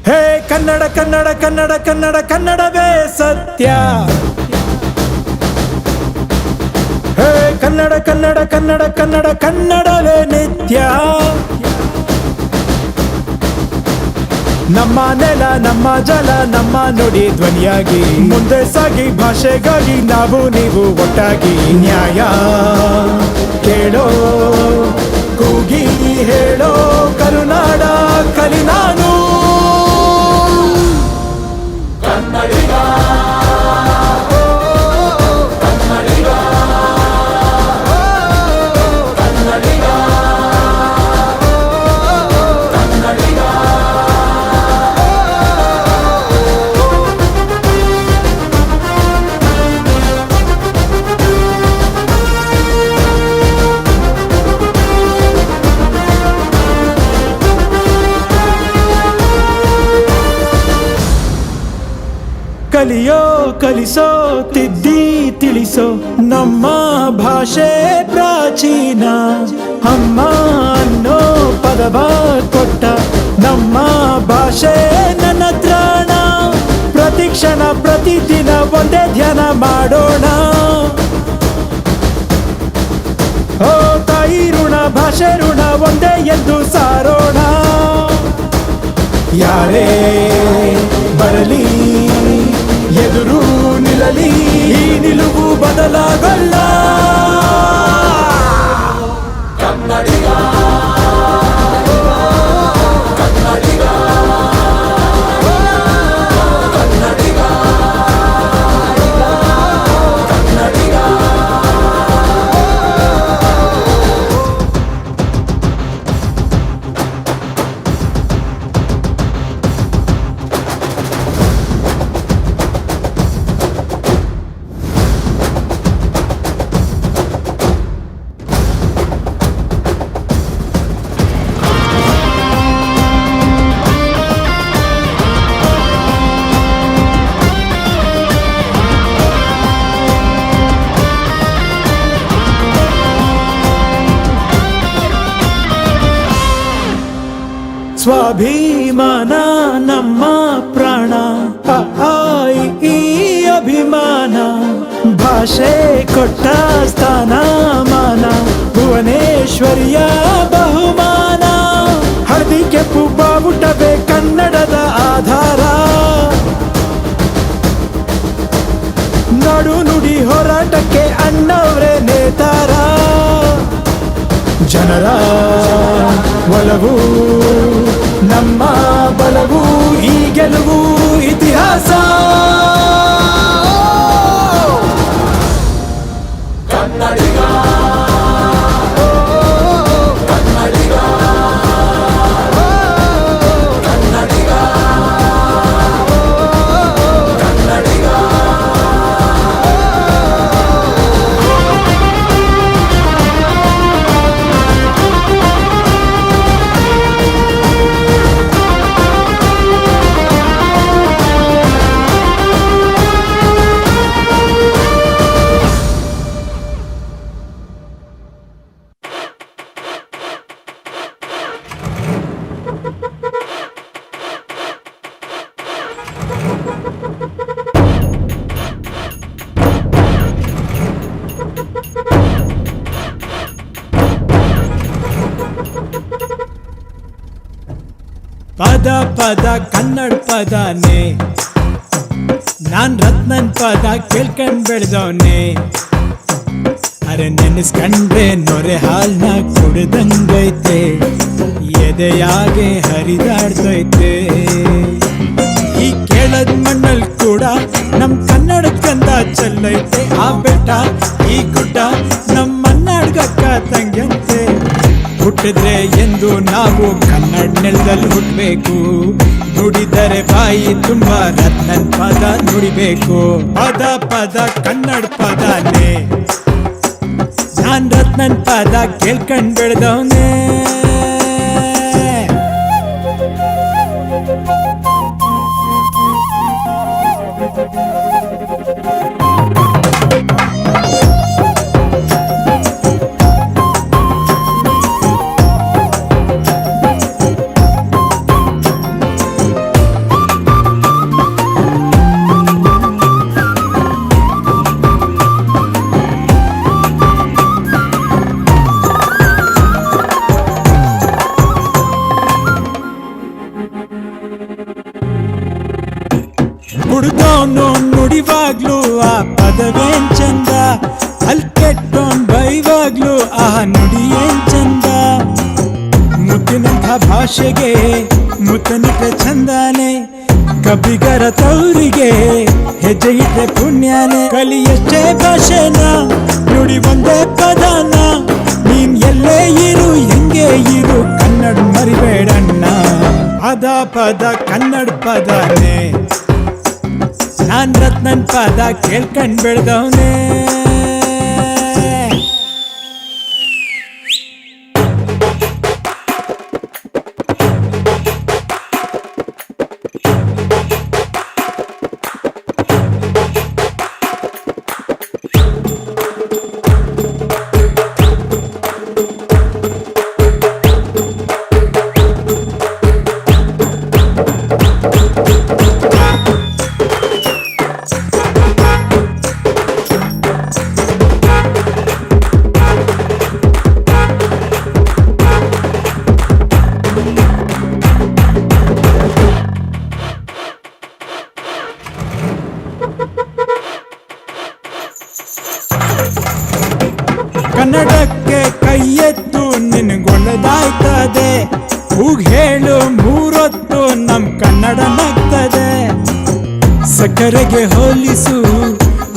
ಹೇ ಕನ್ನಡ ಕನ್ನಡ ಕನ್ನಡ ಕನ್ನಡ ಕನ್ನಡವೇ ಸತ್ಯ. ಹೇ ಕನ್ನಡ ಕನ್ನಡ ಕನ್ನಡ ಕನ್ನಡ ಕನ್ನಡವೇ ನಿತ್ಯ. ನಮ್ಮ ನೆಲ ನಮ್ಮ ಜಲ ನಮ್ಮ ನುಡಿ ಧ್ವನಿಯಾಗಿ ಮುಂದೆ ಸಾಗಿ ಭಾಷೆಗಾಗಿ ನಾವು ನೀವು ಒಟ್ಟಾಗಿ. ನ್ಯಾಯ ಕೇಳೋ ಕೂಗಿ ಹೇಳೋ ಕರುನಾಡ ಕಲಿ ನಾನು. ಕಲಿಯೋ ಕಲಿಸೋ ತಿದ್ದಿ ತಿಳಿಸೋ ನಮ್ಮ ಭಾಷೆ ಪ್ರಾಚೀನ. ಅಮ್ಮ ಅನ್ನೋ ಪದವ ಕೊಟ್ಟ ನಮ್ಮ ಭಾಷೆ ನನ್ನ ತ್ರಾಣ. ಪ್ರತಿ ಕ್ಷಣ ಪ್ರತಿದಿನ ಒಂದೇ ಧ್ಯಾನ ಮಾಡೋಣ. ಓ ತಾಯಿ ಋಣ ಭಾಷೆ ಋಣ ಒಂದೇ ಎಂದು ಸಾರೋಣ. ಯಾರೇ ಬರಲಿ ಎದುರು ನಿಲ್ಲಲಿ ಈ ನಿಲುವು ಬದಲಾಗಲ್ಲ. ಕನ್ನಡಿಗ ಕನ್ನಡಿಗ ಕನ್ನಡಿಗ ಕನ್ನಡಿಗ. ಸ್ವಾಭಿಮಾನ ನಮ್ಮ ಪ್ರಾಣ. ಈ ಅಭಿಮಾನ ಭಾಷೆ ಕೊಟ್ಟ ಸ್ಥಾನಮಾನ. ಭುವನೇಶ್ವರಿಯ ಬಹುಮಾನ. ಹಳದಿ ಕೆಂಪು ಬಾವುಟವೇ ಕನ್ನಡದ ಆಧಾರ. ನಾಡು ನುಡಿ ಹೋರಾಟಕ್ಕೆ ಅಣ್ಣವ್ರೆ ನೇತಾರ. ಜನರ ಒಲವು ನಮ್ಮ ಬಲವು ಈ ಗೆಲುವು ಇತಿಹಾಸ. ಕನ್ನಡಿಗ ಕನ್ನಡಿಗ ಪದ ಪದ ಕನ್ನಡ ಪದನೇ ನಾನ್ ರತ್ನನ್ ಪದ ಕೇಳ್ಕೊಂಡ್ ಬೆಳೆದವನೇ ಅರೆ ನೆನೆಸ್ಕಂಡ್ರೆ ನೊರೆ ಹಾಲ್ನ ಕುಡ್ದಂಗೈತೆ ಎದೆಯಾಗೆ ಹರಿದಾಡ್ತೈತೆ ಈ ಕೇಳದ್ ಮಣ್ಣಲ್ ಕೂಡ ನಮ್ ಕನ್ನಡದ ಗಂಧ ಚೆಲ್ಲೈತೆ ಆ ಬೆಟ್ಟ ಈ ಗುಡ್ಡ ನಮ್ ಮನ್ನಾಡ್ಗಕ್ಕ ತಂಗ್ಯಂತೆ ಹುಟ್ಟಿದ್ರೆ ಎಂದು ನಾವು ಕನ್ನಡ ನೆಲದಲ್ಲಿ ಹುಟ್ಟಬೇಕು ನುಡಿದರೆ ಬಾಯಿ ತುಂಬಾ ರತ್ನನ್ ಪದ ನುಡಿಬೇಕು ಪದ ಪದ ಕನ್ನಡ ಪದನೇ ನಾನ್ ರತ್ನನ್ ಪದ ಕೇಳ್ಕೊಂಡ್ ಬೆಳೆದವನೇ ಹುಡ್ದವನು ನುಡಿವಾಗ್ಲು ಆ ಪದವೇನ್ ಚಂದ ಅಲ್ ಕೆಟ್ಟೋನ್ ಬೈವಾಗ್ಲು ಆ ನುಡಿ ಏನ್ ಚಂದ ಮುತ್ತಿನಂಥ ಭಾಷೆಗೆ ಮುತ್ತನಿಟ್ಟ ಚಂದಾನೆ ಕಬ್ಬಿಗರ ತೌರಿಗೆ ಹೆಜ್ಜೆ ಇಟ್ರೆ ಪುಣ್ಯಾನೆ ಕಲಿಯಷ್ಟೇ ಭಾಷೆನ ನುಡಿ ಒಂದೇ ಪದನ ನೀನ್ ಎಲ್ಲೇ ಇರು ಹೆಂಗೆ ಇರು ಕನ್ನಡ ಮರಿಬೇಡಣ್ಣ ಪದ ಪದ ಕನ್ನಡ ಪದನೇ ನಾನ್ ರತ್ನನ್ ಪದ ಕೇಳ್ಕೊಂಡ್ ಬೆಳೆದವನೇ ಕನ್ನಡಕ್ಕೆ ಕೈ ಎತ್ತು ನಿನಗೊಳ್ಳದಾಯ್ತದೆ ಹೂಗ್ ಹೇಳು ಮೂರೊತ್ತು ನಮ್ ಕನ್ನಡ ನಗ್ತದೆ ಸಕ್ಕರೆಗೆ ಹೋಲಿಸು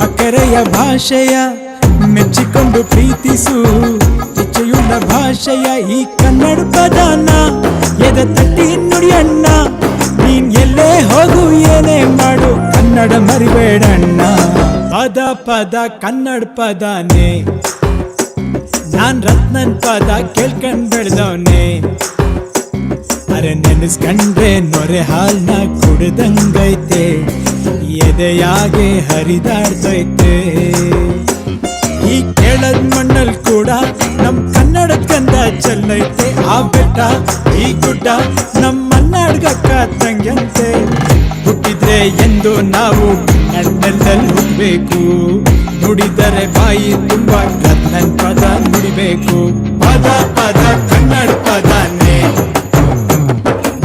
ಅಕ್ಕರೆಯ ಭಾಷೆಯ ಮೆಚ್ಚಿಕೊಂಡು ಪ್ರೀತಿಸು ಇಚ್ಛೆಯುಳ್ಳ ಭಾಷೆಯ ಈ ಕನ್ನಡ ಪದನ ಎದೆ ತಟ್ಟಿ ನುಡಿಯಣ್ಣ ನೀನ್ ಎಲ್ಲೇ ಹೋಗು ಏನೇ ಮಾಡು ಕನ್ನಡ ಮರಿಬೇಡಣ್ಣ ಪದ ಪದ ಕನ್ನಡ ಪದನೇ ನಾನ್ ರತ್ನನ್ ಪದ ಕೇಳ್ಕೊಂಡ್ ಬೆಳೆದವನೇ ಅರೆ ನೆನೆಸ್ಕಂಡ್ರೆ ನೊರೆ ಹಾಲ್ನ ಕುಡ್ದಂಗೈತೆ ಎದೆಯಾಗೆ ಹರಿದಾಡ್ತೈತೆ ಈ ಕೇಳದ್ ಮಣ್ಣಲ್ ಕೂಡ ನಮ್ ಕನ್ನಡದ ಗಂಧ ಚೆಲ್ಲೈತೆ ಆ ಬೆಟ್ಟ ಈ ಗುಡ್ಡ ನಮ್ ಮನ್ನಾಡ್ಗಕ್ಕ ತಂಗ್ಯಂತೆ ಹುಟ್ಟಿದ್ರೆ ಎಂದು ನಾವು ಕನ್ನಡದಲ್ಲಿ ಹುಟ್ಟಬೇಕು ನುಡಿದರೆ ಬಾಯಿ ತುಂಬಾ ರತ್ನನ್ ಪದ ನುಡಿಬೇಕು ಪದ ಪದ ಕನ್ನಡ ಪದನೇ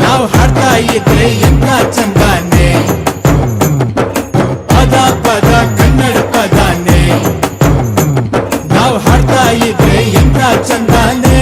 ನಾವು ಹಾಡ್ತಾ ಇದ್ರೆ ಎಂತ ಚಂದಾನೆ ಪದ ಪದ ಕನ್ನಡ ಪದನೇ ನಾವು ಹಾಡ್ತಾ ಇದ್ರೆ ಎಂತ ಚಂದಾನೆ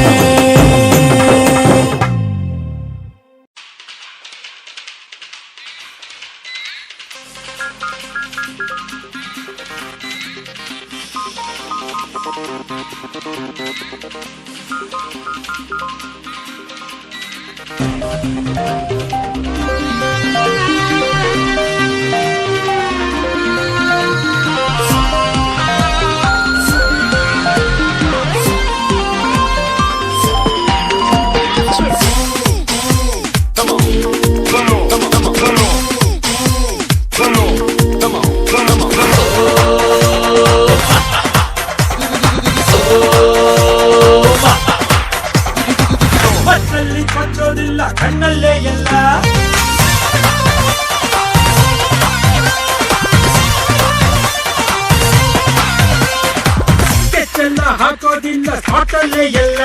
ಬಸ್ಸಲ್ಲಿ ಕೊಚ್ಚೋದಿಲ್ಲ ಕಣ್ಣಲ್ಲೇ ಎಲ್ಲ ಕೆಚ್ಚೆಲ್ಲ ಹಾಕೋದಿಲ್ಲ ಸ್ಪಾಟಲ್ಲೇ ಎಲ್ಲ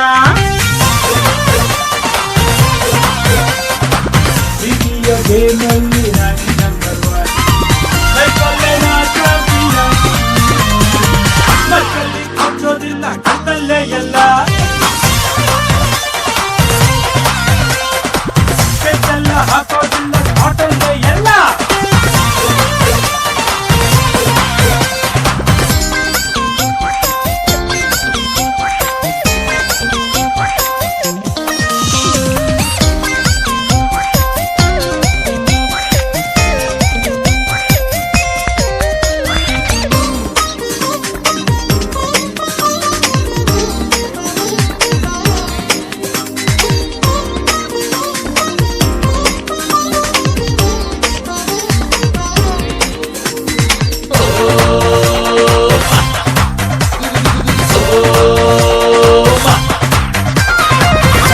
ಪ್ರೀತಿಯ ಗೇಮಲ್ಲಿ ನಾನೇ ನಂಬರ್ ಒನ್ ಲೈಫಲ್ಲೇ ನಾ ಚಾಂಪಿಯನ್ ಮಕ್ಕಳಲ್ಲಿ ಹಾಕೋದಿಲ್ಲ ಕಣ್ಣಲ್ಲೇ ಎಲ್ಲ ಸ್ಕೆಚೆಲ್ಲ ಹಾಕೋದಿಲ್ಲ ಸ್ಪಾಟಲ್ಲೇ ಎಲ್ಲ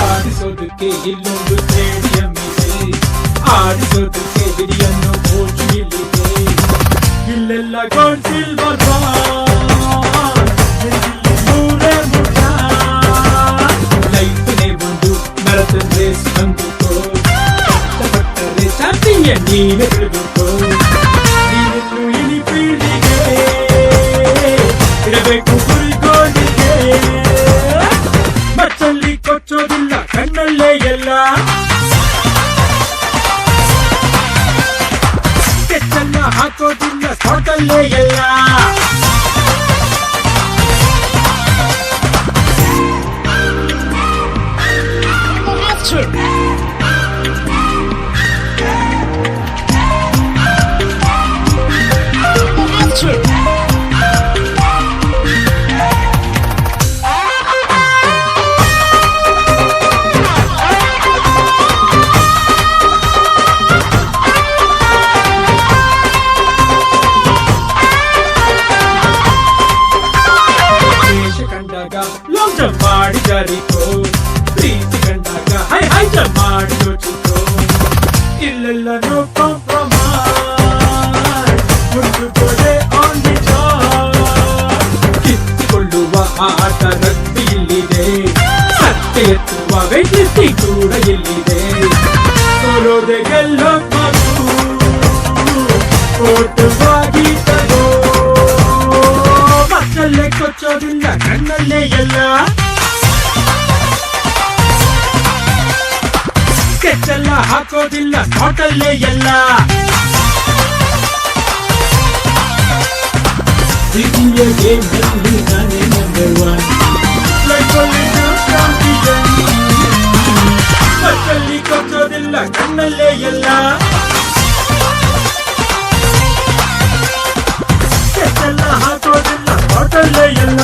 ಆಡಿಸೋದಕ್ಕೆ ಇಲ್ಲೊಂದು ಸ್ಟೇಡಿಯಂ ಇದೆ ಆಡಿಸೋದಕ್ಕೆ ಹಿರಿಯನ್ನು ಕೋಚ್ ಇಲ್ಲಿದೆ ಇಲ್ಲೆಲ್ಲ ಗೋಲ್ಡ್ ಸಿಲ್ವರ್ ಮೂರೇ ಮುಖ ಲೈಫ್ನೇ ಒಂದು ಮ್ಯಾರಥಾನ್ ರೇಸ್ ಬಂದುಕೋ ಕಷ್ಟಪಟ್ಟರೆ ಚಾಂಪಿಯನ್ ನೀವೇ ತಿಳಿದುಕೋ ನೀನಿನ್ನು ಇಳಿ ಪೀಳಿಗೆ ಇಡಬೇಕು ಗುರಿಗೋಲಿಗೆ ಮಚ್ಚಲ್ಲಿ ಕೊಚ್ಚೋದಿಲ್ಲ ಕಣ್ಣಲ್ಲೇ ಎಲ್ಲ ಸ್ಕೆಚನ್ನ ಹಾಕೋದಿಲ್ಲ ಸ್ಪಾಟಲ್ಲೇ ಎಲ್ಲ ಕಂಡಾಗ ಲಾಂಗ್ ಜಂಪ್ ಮಾಡಿ ಜಾರಿಕೋ ಪ್ರೀತಿ ಕಂಡಾಗ ಹೈ ಹೈ ಜಂಪ್ ಮಾಡಿ ಯೋಚಿಕೋ ಇಲ್ಲೆಲ್ಲ ನೋ ಕಾಂಪ್ರಮೈಸ್ ಮುಂದುವರೆ ಆನ್ ದಿ ಜಾಬ್ ಕಿತ್ತುಕೊಳ್ಳುವ ಆಟ ರಗ್ಬಿ ಇಲ್ಲಿದೆ ಸತ್ಯ ಎತ್ತುವ ವೇಟ್ ಲಿಫ್ಟಿಂಗ್ ಕೂಡ ಇಲ್ಲಿದೆ ಸೋಲೋದೆ ಗೆಲ್ಲೋ ಮಗು ಓಟವಾಗಿ ತಗೋ ಮಕ್ಕಳಲ್ಲೇ ಕೊಚ್ಚೋದಿಲ್ಲ ಕಣ್ಣಲ್ಲೇ ಎಲ್ಲ ಸ್ಕೆಚೆಲ್ಲ ಹಾಕೋದಿಲ್ಲ ಸ್ಪಾಟಲ್ಲೇ ಎಲ್ಲ ಪ್ರೀತಿಯ ಗೇಮಲ್ಲಿ ನಾನೇ ನಂಬರ್ ಒನ್ ಲೈಫಲ್ಲಿ ನಾ ಚಾಂಪಿಯನ್ ಮಕ್ಕಳಲ್ಲಿ ಕೊಚ್ಚೋದಿಲ್ಲ ಕಣ್ಣಲ್ಲೇ ಎಲ್ಲ ಸ್ಕೆಚೆಲ್ಲ ಹಾಕೋದಿಲ್ಲ ಸ್ಪಾಟಲ್ಲೇ ಎಲ್ಲ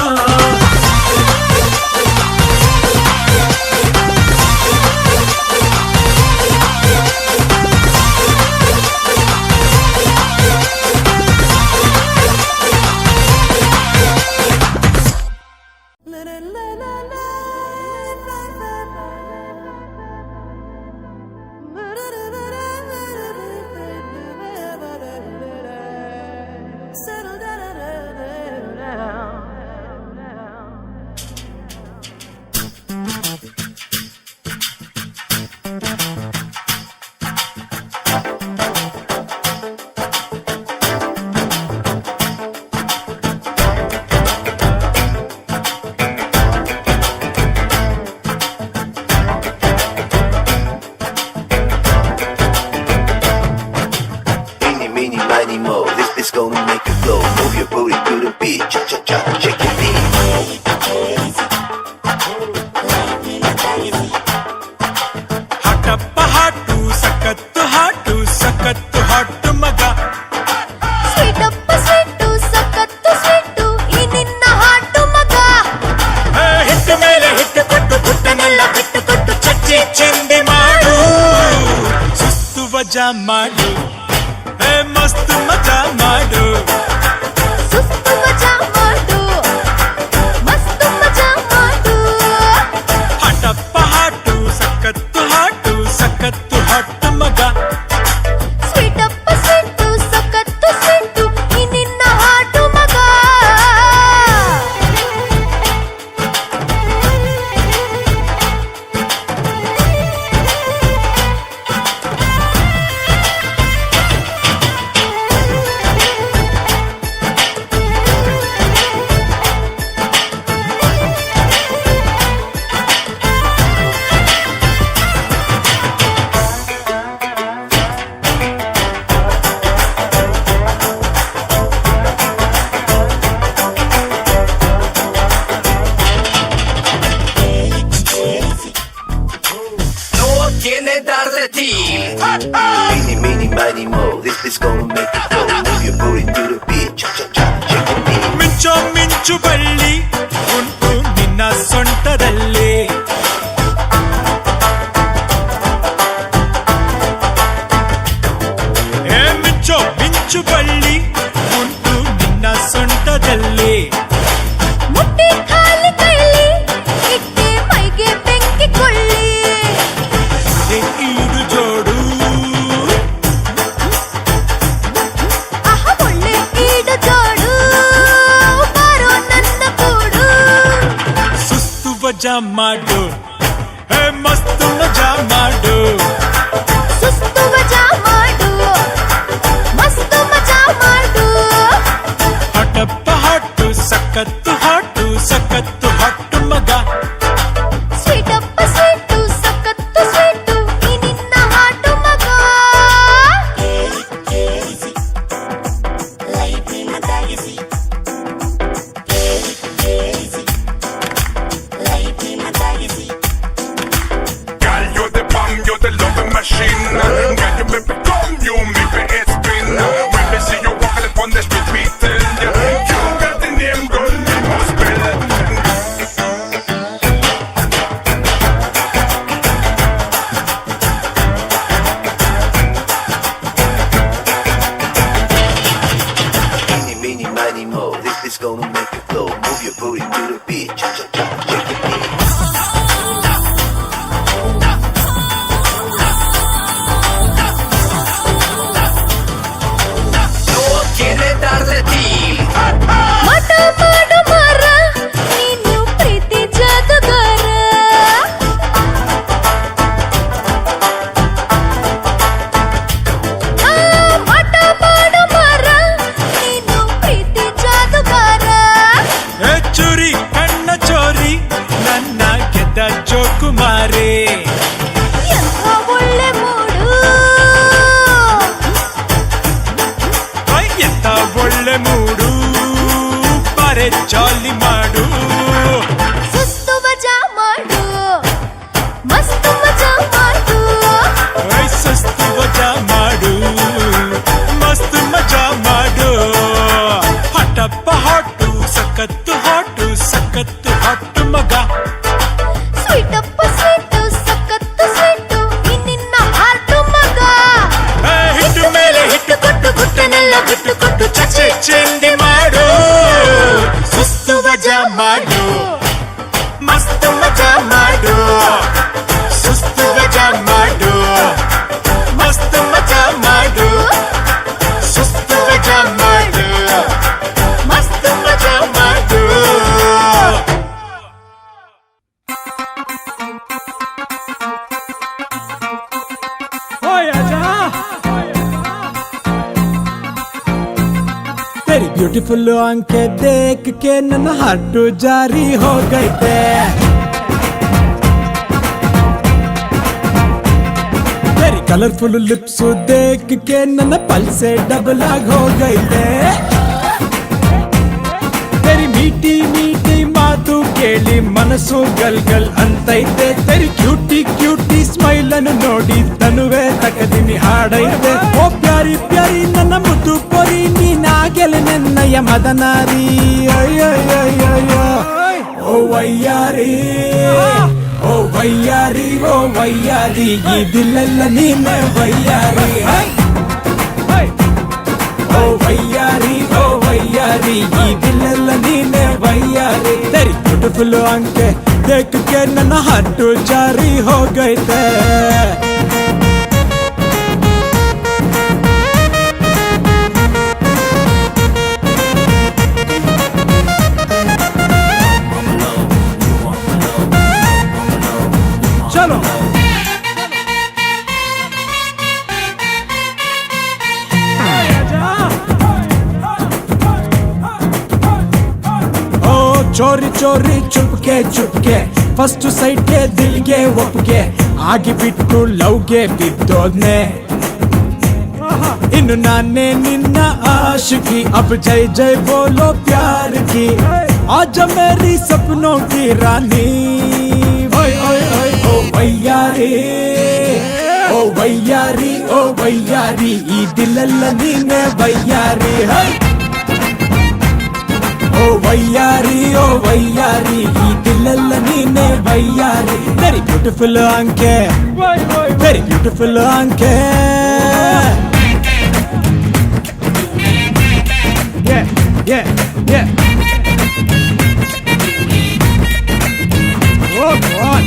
This gonna make you flow. Move your booty to the beat. Cha cha cha, shake your feet. ಹಟಪ್ಪ ಹಾಟು ಸಖತ್ತು ಹಾಟು ಸಖತ್ತು ಹಾಟು ಮಗ ಸ್ವೀಟಪ್ಪ ಸ್ವೀಟು ಸಖತ್ತು ಸ್ವೀಟು ಈ ನಿನ್ನ ಹಾಟು ಮಗ ಹಿಟ್ಟು ಮೇಲೆ ಹಿಟ್ಟು ಕೊಟ್ಟು ಪುಟ್ಟನೆಲ್ಲ ಬಿಟ್ಟು ಕೊಟ್ಟು ಚಚ್ಚಿ ಚೆಂಡಿ ಮಾಡು ಸುಸ್ತು ವಜಾ ಮಾಡು ಮಸ್ತ್ ಮಜಾ ಮಾಡು ಸುಸ್ತು ಮಜಾ ಮಾಡು ಮಸ್ತ್ ಮಜಾ ಮಾಡು ಹಟಪ್ಪ ಹಾಟು ಸಖತ್ತು ಹಾಟು ಸಖತ್ತು ಹಾಟು ಮಗ ಸ್ವೀಟಪ್ಪ ಸ್ವೀಟು ಸಖತ್ತು ಸ್ವೀಟು ಈ ನಿನ್ನ ಹಾಟು ಮಗ tiene darle team. Meeny, meeny, miny, mo. This gonna make it go. Move your booty to the beat. Cha-cha-cha, shake your feet. ಮಿಂಚೋ ಮಿಂಚು ಬಳ್ಳಿ ಉಂಟು ನಿನ್ನ ಸೊಂಟದಲ್ಲಿ ಏ ಮಿಂಚೋ ಮಿಂಚು ಬಳ್ಳಿ ಉಂಟು ನಿನ್ನ ಸೊಂಟದಲ್ಲಿ ಮುಟ್ಟಿ ಖಾಲಿ ಕಳ್ಳಿ ಇಟ್ಟೆ ಮೈಗೆ ಬೆಂಕಿ ಕೊಳ್ಳಿ ಏ ಈಡು ಜೋಡು ಆಹ ಒಳ್ಳೆ ಈಡು ಜೋಡು ಬಾರೋ ನನ್ನ ಕೂಡು ಸುಸ್ತು ವಜಾ ಮಾಡು ಏ ಮಸ್ತು ಮಜಾ ಮಾಡು ಸುಸ್ತು ಮಜಾ ಮಾಡು ಮಸ್ತು ಮಜಾ ಮಾಡು ಹಟಪ್ಪ ಹಾಟು ಸಖತ್ತು ಹಾಟು ಮಗ ಸ್ವೀಟಪ್ಪ ಸ್ವೀಟು ಸಖತ್ತು ಸ್ವೀಟು ಈ ನಿನ್ನ ಹಾಟು ಮಗ Girl, you're the bomb, you're the loving machine. Girl, you make me come, you make me head spin. When they see you walking upon the street, we tell ya, you got the name, girl, you must spell. Meeny, meeny, miny, mo. This gonna make it flow. Move your booty to the beat. Cha-cha-cha, shake your feet. No tiene darle team. ಮಠ ಮಾಡು ಮರ ನೀನು ಪ್ರೀತಿ ಜಾದುಗಾರ ಆ, ಮಠ ಮಾಡು ಮರ ನೀನು ಪ್ರೀತಿ ಜಾದುಗಾರ ಏ ಚೂರಿ ಕಣ್ಣ ಚೋರಿ ನನ್ನ ಗೆದ್ದ ಜೋಕುಮಾರಿ ಎಂಥ ಒಳ್ಳೆ ಮೂಡು ಎಂತ ಒಳ್ಳೆ ಮೂಡು ಬಾರೆ ಜಾಲಿ ಮಾಡು ಸುಸ್ತು ಮಜಾ ಮಾಡು ಮಸ್ತು ಮಜಾ ಮಾಡು ಐ ಸುಸ್ತು ವಜಾ ಮಾಡು ಮಸ್ತ್ ಮಜಾ ಮಾಡು ಹಟಪ್ಪ ಹಾಟು ಸಖತ್ತು ಹಾಟು ಮಗ ಸ್ವೀಟಪ್ಪ ಸ್ವೀಟು ಸಖತ್ತು ಸ್ವೀಟು ಈ ನಿನ್ನ ಹಾಟು ಮಗ ಏ, ಹಿಟ್ಟು ಮೇಲೆ ಹಿಟ್ಟು ಕೊಟ್ಟು ಗುಟ್ಟನೆಲ್ಲ ಬಿಟ್ಟು ಕೊಟ್ಟು ಚಚೆ ಚೆಂಡಿ ಮಾಡು ಸುಸ್ತು ವಜಾ ಮಾಡು ಮಸ್ತ್ ಮಜಾ ಮಾಡು ಸುಸ್ತು ವಜಾ ಮಾಡು ಮಸ್ತ್ ಮಜಾ ಮಾಡು ಸುಸ್ತು ವಜಾ ಮಾಡು ಮಸ್ತ್ ಮಜಾ ಮಾಡು तेरी ब्यूटीफुल आंखें देख के नन हार्ट जारी हो गई थे तेरी कलरफुल लिप्स देख के नन पल से डबलाग हो गई थे तेरी मीठी मीठी ಮಾತು ಕೇಳಿ ಮನಸ್ಸು ಗಲ್ ಗಲ್ ಅಂತೈತೆ तेरी ಕ್ಯೂಟಿ ಕ್ಯೂಟಿ ಸ್ಮೈಲ್ ಅನ್ನು ನೋಡಿ ತನುವೆ ತಕದಿನಿ ಹಾಡೈತೆ ಓ ಪ್ಯಾರಿ ಪ್ಯಾರಿ ನನ್ನ ಮುದ್ದು ಪೊರಿ ನೀನಾಗೆಲೆ ನನ್ನಯ ಮದನಾರಿ ಅಯ್ಯಯ್ಯಯ್ಯಯ್ಯೋ ಓ ವಯ್ಯಾರಿ ಓ ವಯ್ಯಾರಿ ಓ ವಯ್ಯಾರಿ ಈ ದಿಲ್ಲೆಲ್ಲ ನೀನೆ ವಯ್ಯಾರಿ ಓ ವಯ್ಯಾರಿ ಓ ವಯ್ಯಾರಿ ಈ ದಿಲ್ಲೆಲ್ಲ ನೀನೆ ವಯ್ಯಾರಿ तेरी ब्यूटीफुल आंखें देख के नन हार्ट जारी हो गए थे चलो ಚೋರಿ ಚೋರಿ ಚುಪ್ಕೆ ಫಸ್ಟ್ ಸೈಟ್ಗೆ ದಿಲ್ಗೆ ಒಪ್ಗೆ ಆಗಿ ಬಿಟ್ಟು ಲವ್ಗೆ ಬಿದ್ದೋದ್ನೆ ಇನ್ನು ನಾನೇ ನಿನ್ನ ಆಶಿಕಿ अब जय जय बोलो प्यार की आज मेरी सपनों की रानी ओए ओए ओए ओ भैया रे ದಿಲ್ಲೆಲ್ಲ ನೀನೆ ವಯ್ಯಾರಿ ಹೈ ಓ ವಯ್ಯಾರಿ ಈ ದಿಲ್ಲೆಲ್ಲ ನೀನೆ ವಯ್ಯಾರಿ ವೆರಿ ಬ್ಯೂಟಿಫುಲ್ ಅಂಕೆ ವೆರಿ ಬ್ಯೂಟಿಫುಲ್ ಅಂಕೆ Yeah. Oh God.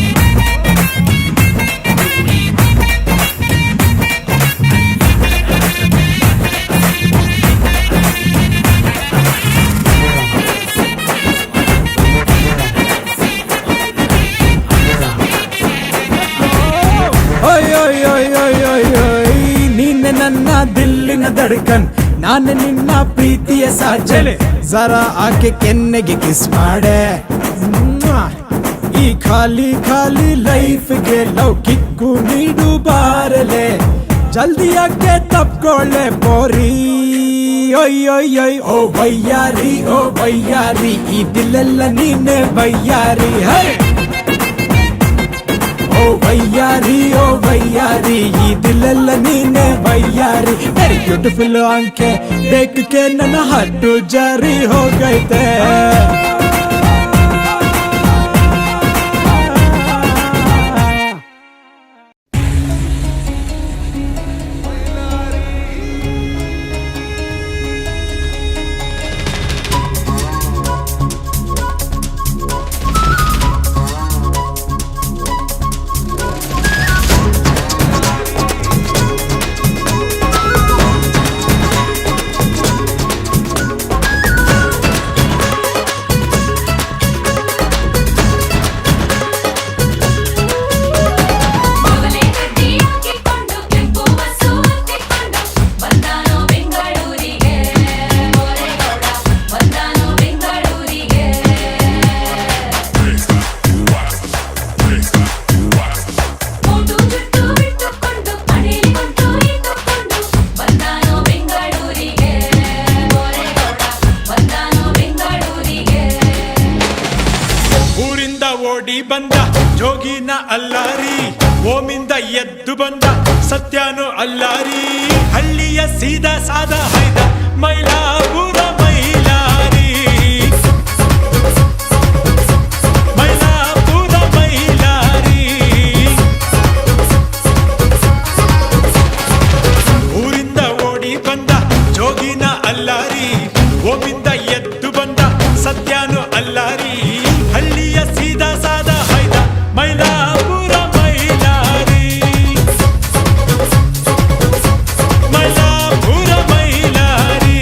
ನೀನೆ ನನ್ನ ದಿಲ್ಲಿನ ಧಡ್ಕನ್ ನಾನು ನಿನ್ನ ಪ್ರೀತಿಯ ಸಾಚಲೆ ಜರ ಆಕೆ ಕೆನ್ನೆಗೆ ಕಿಸ್ ಮಾಡೆ ಈ ಖಾಲಿ ಖಾಲಿ ಲೈಫ್ಗೆ ಲವ್ ಕಿಕ್ಕು ನೀಡು ಬಾರಲೆ ಜಲ್ದಿ ಆಕೆ ತಪ್ಕೊಳ್ಳೆ ಪೋರಿ ಒಯ್ ಓ ವಯ್ಯಾರಿ ಈ ದಿಲ್ಲೆಲ್ಲ ನೀನೆ ವಯ್ಯಾರಿ ಹೈ ಓ ವಯ್ಯಾರಿ ಈ ದಿಲ್ಲೆಲ್ಲ ನೀನೆ ವಯ್ಯಾರಿ ವೆರಿ ಬ್ಯೂಟಿಫುಲ್ ಅಂಕೆ ಬೇಕಕ್ಕೆ ನನ್ನ ಹಟ್ಟು ಜಾರಿ ಹೋಗೈತೆ ಓಡಿ ಬಂದ ಜೋಗಿನ ಅಲ್ಲಾರಿ ಓಮಿಂದ ಎದ್ದು ಬಂದ ಸತ್ಯನು ಅಲ್ಲಾರಿ ಹಳ್ಳಿಯ ಸೀದಾ ಸಾದ ಹೈದ ಮೈಲಾಪುರ ಮೈಲಾರಿ ಮೈಲಾಪುರ ಮೈಲಾರಿ ಊರಿಂದ ಓಡಿ ಬಂದ ಜೋಗಿನ ಅಲ್ಲಾರಿ ಓಮಿಂದ ಎದ್ದು ಬಂದ ಸತ್ಯನು ಅಲ್ಲಾರಿ ಹಳ್ಳಿಯ ಸೀದಾ ಸಾದ ಹೈದ ಮೈಲಾಪುರ ಮೈಲಾರಿ ಮೈಲಾಪುರ ಮೈಲಾರಿ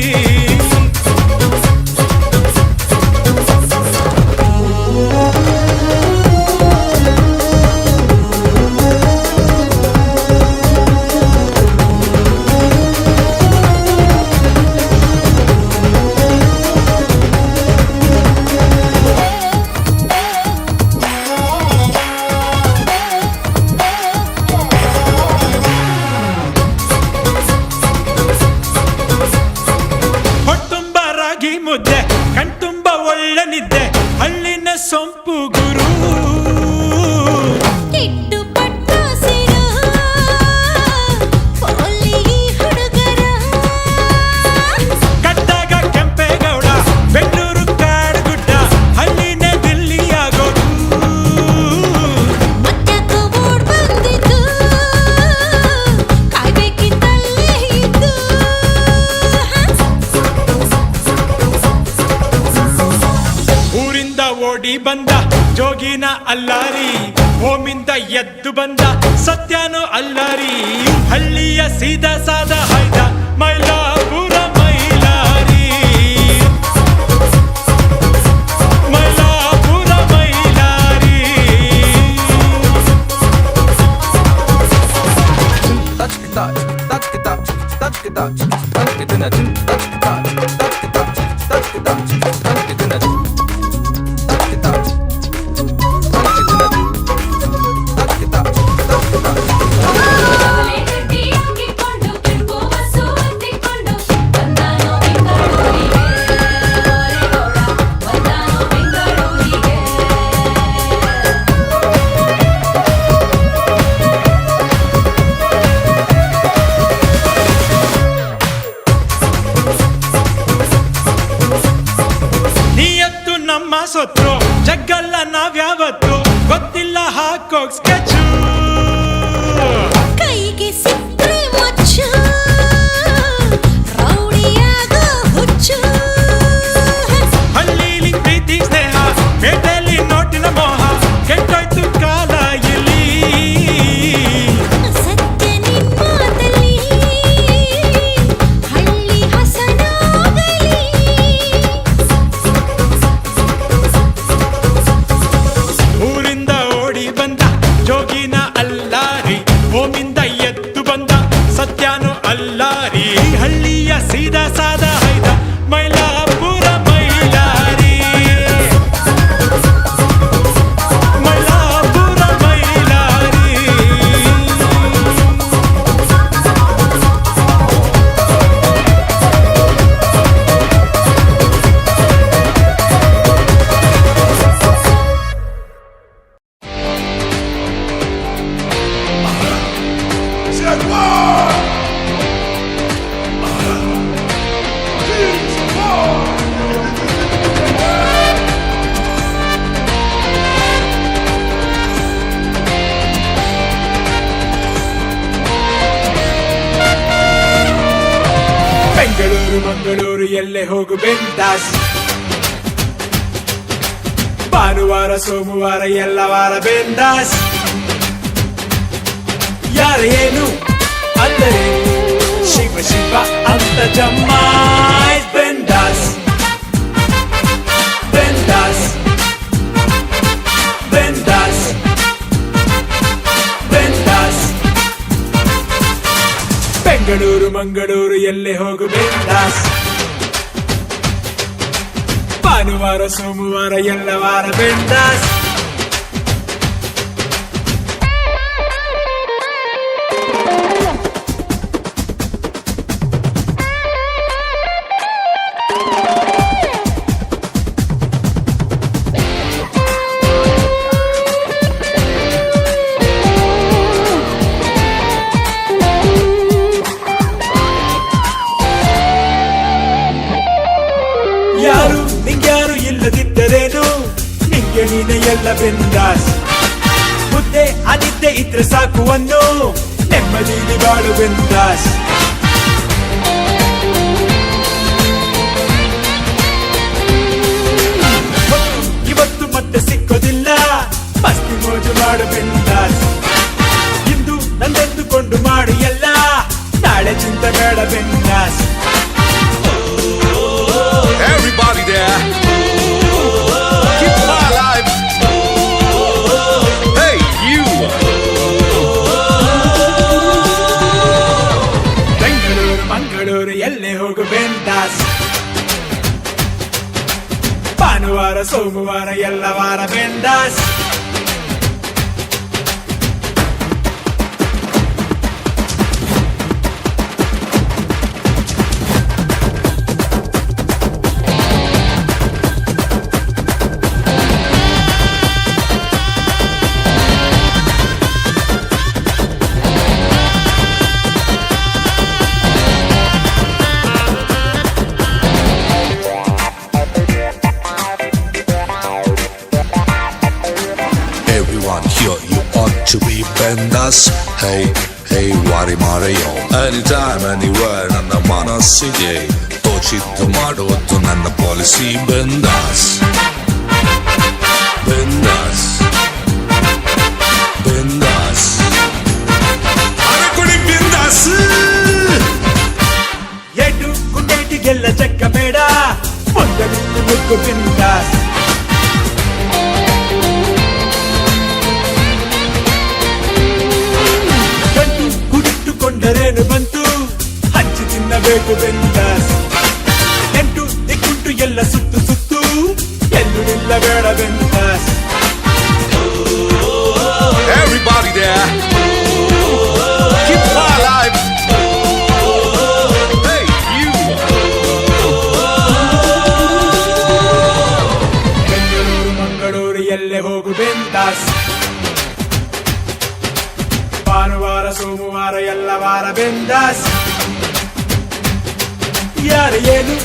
ಹೊಟ್ಟುಂಬ ರಾಗಿ ಮುದ್ದೆ ಕಣ್ತುಂಬ ಒಳ್ಳೆ ನಿದ್ದೆ ಹಳ್ಳಿನ ಸೊಂಪು ಗುರು ಇಟ್ಟು ಪಟ್ಟು ಸಿರು ಪೋಲಿ ಹುಡುಗರ ಕಟ್ಟಾಗ ಕೆಂಪೇಗೌಡ ಬೆಂಗಳೂರು ಕಾಡುಗುಡ್ಡ ಹಳ್ಳಿನ ದಿಲ್ಲಿಯಾಗೋದು ಮತ್ತ್ಯಾಕೋ ಓಡ್ ಬಂದಿದ್ದು ಕಾಯ್ಬೇಕಿತ್ತಲ್ಲೇ ಇದ್ದು ಊರಿಂದ ಓಡಿ ಬಂದ ಜೋಗಿನ ಅಲ್ಲಾರಿ ಓಮಿಂದ ಎದ್ದು ಬಂದ ಸತ್ಯನು ಅಲ್ಲಾರಿ ಹಳ್ಳಿಯ ಸೀದಾ ಸಾದ ಹೈದ ಮೈಲಾಪುರ ಮೈಲಾರಿ ಮೈಲಾಪುರ ಮೈಲಾರಿ ಸ್ಕೆಚ್ ಕೈಗೆ ಸಿಕ್ಕರೆ ಮಚ್ಚ ರೌಡಿಯಾಗೋ ಹುಚ್ಚು ಹಳ್ಳಿಲಿ ಪ್ರೀತಿ ಸ್ನೇಹ ಪೇಟೆಯಲ್ಲಿ ನೋಟಿನ ಮೋಹ ಕೆಟ್ಟೋಯ್ತು ಕಾಲ ಇಲ್ಲಿ ಸತ್ಯ ನಿಮ್ಮಾತಲ್ಲಿ ಹಳ್ಳಿ ಹಸನಾಗಲಿ ಊರಿಂದ ಓಡಿ ಬಂದ ಜೋಗಿನ ಅಲ್ಲಾರಿ ಓಮಿಂದ ಎದ್ದು ಬಂದ ಸತ್ಯಾನು ಅಲ್ಲಾರಿ ಹಳ್ಳಿಯ ಸೀದಾ ಸಾದ ಹೈದ ಮೈಲಾಪುರ ಮೈಲಾರಿ ಮೈಲಾಪುರ ಮೈಲಾರಿ ಬೆಂಗಳೂರು ಮಂಗಳೂರು ಎಲ್ಲೇ ಹೋಗು ಬೆಂದಾಸ್ ಭಾನುವಾರ ಸೋಮವಾರ ಎಲ್ಲ ವಾರ ಬೆಂದಾಸ್ ಯಾರ ಏನು ಅಂದರೆ ಶಿವ ಶಿವ ಅಂತ ಜಮಾಯ್ ಬೆಂದಾಸ್ ಬೆಂದಾಸ್ ಬೆಂದಾಸ್ ಬೆಂದಾಸ್ ಬೆಂಗಳೂರು ಮಂಗಳೂರು ಎಲ್ಲೇ ಹೋಗು ಬೆಂದಾಸ್ ಭಾನುವಾರ ಸೋಮವಾರ ಎಲ್ಲ ವಾರ ಬೆಂದಾಸ್ ಯಾರು ನಿಂಗ್ಯಾರು ಇಲ್ಲದಿದ್ದರೇನು ನಿಂಗೆ ನೀನೆ ಎಲ್ಲ ಬೆಂದಾಸ್ ಮುದ್ದೆ ಅನಿದ್ದೆ ಇದ್ರೆ ಸಾಕು ಅನ್ನು ನೆಮ್ಮದಿಲಿ ಬಾಳು ಬೆಂದಾಸ್ ಇವತ್ತು ಮತ್ತೆ ಸಿಕ್ಕೋದಿಲ್ಲ ಮಸ್ತಿ ಮೋಜು ಮಾಡು ಬೆಂದಾಸ್ ಇಂದು ನಂದೆಂದುಕೊಂಡು ಮಾಡು ಎಲ್ಲ ನಾಳೆ ಚಿಂತೆ ಬೇಡ bindaas Everybody there, keep it alive. Hey, you. Bengaluru Mangaluru ಎಲ್ಲೇ ಹೋಗು ಬೆಂದಾಸ್ ಭಾನುವಾರ ಸೋಮವಾರ ಎಲ್ಲ ವಾರ bindaas Everyone here, you ought to be bendas. Hey, hey, wari marayo. Anytime, anywhere, ನನ್ನ ಮನಸ್ಸಿಗೆ ತೋಚಿದ್ದು ಮಾಡುವುದು ನನ್ನ ಪಾಲಿಸಿ ಬೆಂದಾಸ್ ಬೆಂದಾಸ್ ಬೆಂದಾಸ್ ಅರಕುಡಿ ಬೆಂದಾಸ್ ಎಟ್ಟು ಗುಂಡೇಟಿಗೆಲ್ಲ ಚಕ್ಕ ಬೇಡ ಮುಂದೆ ನಿಂತು ಮುಗ್ಗು ಬೆಂದಾಸ್ ಗಂಟು ಕುಡಿಟ್ಟುಕೊಂಡರೇನು ಬಂತು ಹಂಚಿ ತಿನ್ನಬೇಕು ಬೆಂದಾಸ್ ಎಂಟು ದಿಕ್ಕುಂಟು ಎಲ್ಲ ಸುತ್ತು ಸುತ್ತು ಎಲ್ಲೂ ನಿಲ್ಲಬೇಡ bindaas Everybody there, keep it alive. Hey, you. Bengaluru Mangaluru ಎಲ್ಲೇ ಹೋಗು ಬೆಂದಾಸ್ ಭಾನುವಾರ ಸೋಮವಾರ ಎಲ್ಲ ವಾರ ಬೆಂದಾಸ್ ಯಾರು ಏನು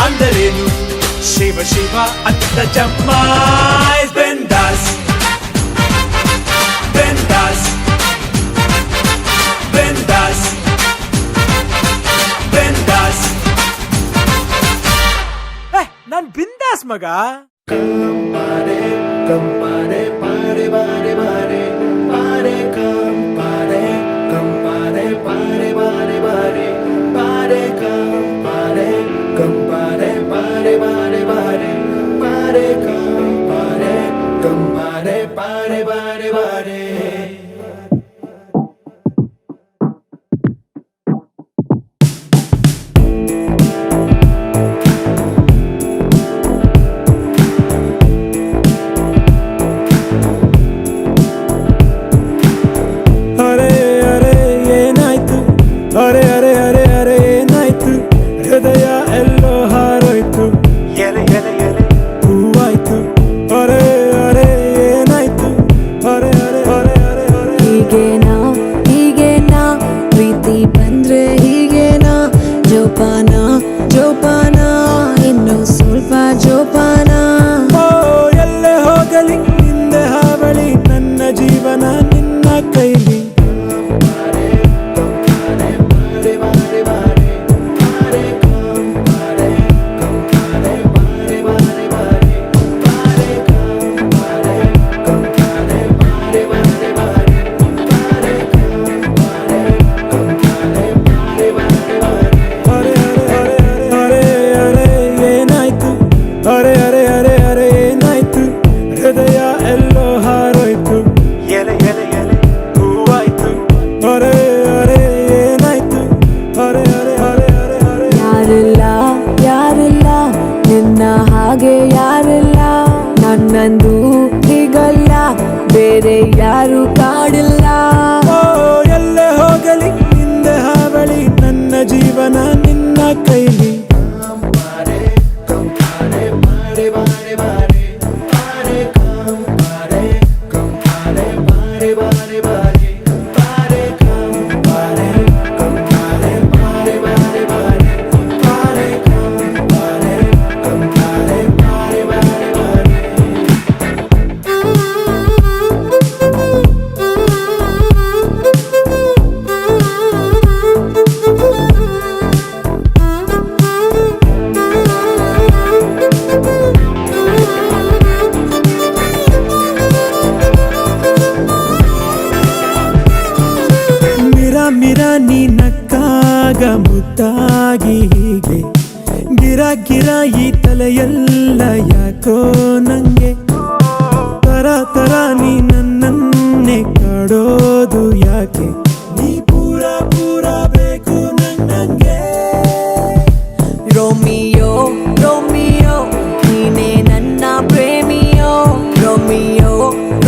ಅಂದರೇನು ಶಿವ ಶಿವ ಅಂತ ಜಮಾಯ್ ಬೆಂದಾಸ್ ಮಗ. ಅರೆ ಅರೆ ಏನಾಯ್ತು, ಅರೆ ಅರೆ ಅರೆ ಅರೆ ಏನಾಯ್ತು, ಹೃದಯ ಎಲ್ಲೋ ಹಾರೋಯ್ತು, ಹೂವಾಯ್ತು. ಅರೆ ಅರೆ ಏನಾಯ್ತು, ಅರೆ ಅರೆ ಅರೆ ಅರೆ ಅರೆ. ಹೀಗೇನಾ ಹೀಗೇನಾ ಪ್ರೀತಿ ಬಂದ್ರೆ ಹೀಗೇನಾ, ಜೋಪಾನ ಜೋಪಾನ ಇನ್ನು ಸ್ವಲ್ಪ ಜೋಪಾನ. ಓ ಎಲ್ಲೇ ಹೋಗಲಿ ನಿಂದೆ ಹಾವಳಿ, ನನ್ನ ಜೀವನ ನಿನ್ನ ಕೈಲಿ. ಅರೆ ಅರೆ ಅರೆ ಅರೆ ಏನಾಯ್ತು, ಅರೆ ಅರೆ ಅರೆ ಅರೆ ಏನಾಯ್ತು, ಹೃದಯ ಎಲ್ಲೋ ಹಾರೋಯ್ತು, ಹೂವಾಯ್ತು. ಅರೆ ಅರೆ ಏನಾಯ್ತು, ಅರೆ ಅರೆ ಅರೆ ಅರೆ ಅರೆ. ಯಾರಿಲ್ಲ ಯಾರಿಲ್ಲ ನಿನ್ನ ಹಾಗೆ ಯಾರಿಲ್ಲ, ನನ್ನಂದು ಹೀಗಲ್ಲ ಬೇರೆ ಯಾರು ಕಾಡಿಲ್ಲ. ಓ ಎಲ್ಲೇ ಹೋಗಲಿ ನಿಂದೆ ಹಾವಳಿ, ನನ್ನ ಜೀವನ ನಿನ್ನ ಕೈಲಿ. ಮಿರ ಮಿರ ನೀ ನಕ್ಕಾಗ ಮುದ್ದಾಗಿ ಹೀಗೆ ಗಿರ ಗಿರ ಈ ತಲೆಯೆಲ್ಲ ಯಾಕೋ ನಂಗೆ, ತರ ತರ ನೀ ನನ್ನನ್ನೇ ಕಾಡೋದು ಯಾಕೆ, ನೀ ಪೂರ ಪೂರ ಬೇಕು ನಂಗೆ. ರೋಮಿಯೋ ರೋಮಿಯೋ ನೀನೇ ನನ್ನ ಪ್ರೇಮಿಯೋ, ರೋಮಿಯೋ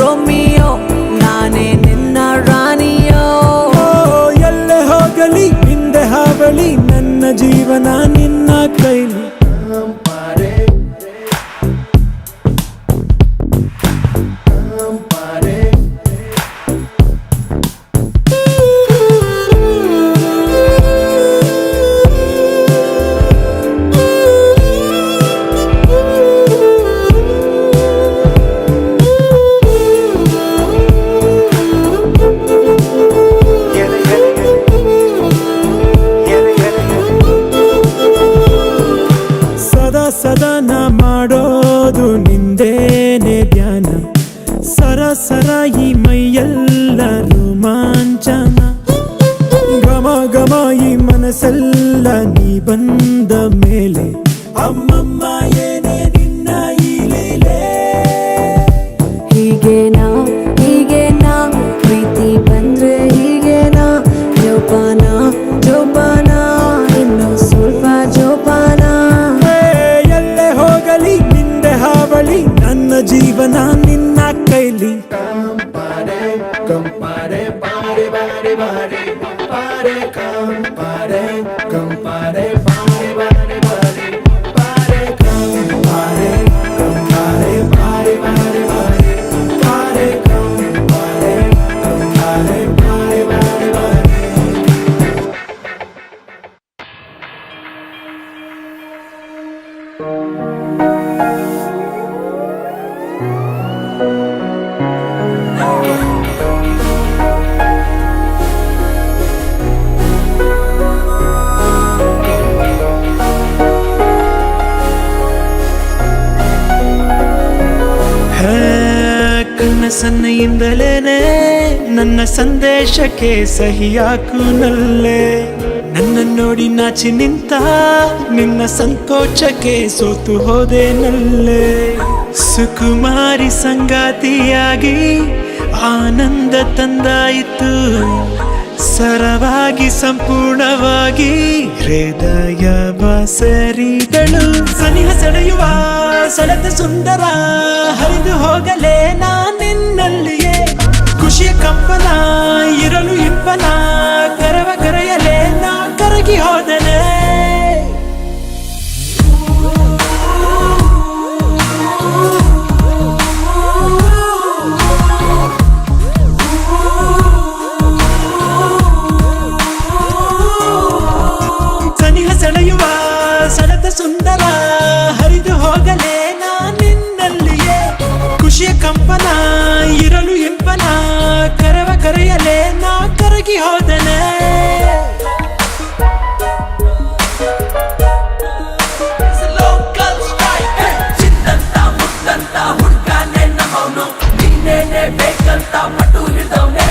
ರೋಮಿಯೋ ನಾನೇ ನಿನ್ನ ರಾಣಿಯೋ. ಓ ಎಲ್ಲೇ ಹೋಗಲಿ ಹಿಂದೆ ಹಾವಳಿ, ನನ್ನ ಜೀವನ ನಿನ್ನ ಕೈಲಿ. ಸದಾ ಸದಾ ನಾ ಮಾಡೋದು ನಿಂದೇನೆ ಧ್ಯಾನ, ಸರ ಸರ ಈ ಮೈಯೆಲ್ಲ ರೋಮಾಂಚನ, ಘಮ ಘಮ ಈ ಮನಸ್ಸೆಲ್ಲ ನೀ ಬಂದ ಮೇಲೆ, ಅಮ್ಮಮ್ಮ ಏನೇ ನಿನ್ನ ಈ ಲೀಲೆ. ಹೀಗೇನಾ ಹೀಗೇನಾ ಪ್ರೀತಿ ಬಂದ್ರೆ ಹೀಗೇನಾ, ಜೋಪಾನ ಜೋಪಾನ ಇನ್ನು ಸ್ವಲ್ಪ ಜೋಪಾನ. ಎಲ್ಲೇ ಹೋಗಲಿ ನಿಂದೆ ಹಾವಳಿ, ನನ್ನ ಜೀವನ ನಿನ್ನ ಕೈಲಿ. ಇಂದಲೇನೆ ನನ್ನ ಸಂದೇಶಕ್ಕೆ ಸಹಿಯಾಕು ನಲ್ಲೆ ನನ್ನ ನೋಡಿ ನಾಚಿ ನಿಂತ ನಿನ್ನ ಸಂಕೋಚಕ್ಕೆ ಸೋತು ಹೋದೆ ನಲ್ಲೆ ಸುಕುಮಾರಿ ಸಂಗಾತಿಯಾಗಿ ಆನಂದ ತಂದಾಯಿತು ಸರವಾಗಿ ಸಂಪೂರ್ಣವಾಗಿ ಹೃದಯ ಬಸರಿದಳು ಸನಿಹ ಸೆಳೆಯುವ ಸೆಳೆದ ಸುಂದರ ಹರಿದು ಹೋಗಲೇ ನಾನಿನ್ನಲ್ಲಿಯೇ ಖುಷಿಯ ಕಂಪನ ಇರಲು ಇಂಪನ ಕರವ ಕರೆಯಲೇ ನಾ ಕರಗಿ ಹೋದನೆ ಸೆಳೆಯುವ ಸೆಳೆದ ಸುಂದರ ಹರಿದು ಹೋಗಲೇ ನಾನಿನ್ನಲ್ಲಿಯೇ ಖುಷಿಯ ಕಂಪನ ಇರಲು ಇಂಪನ ಕರವ ಕರೆಯಲೇ ನಾ ಕರಗಿ ಹೋದನೆ ಬೇಕಂತ ಪಟ್ಟು ಹಿಡ್ದವನೇ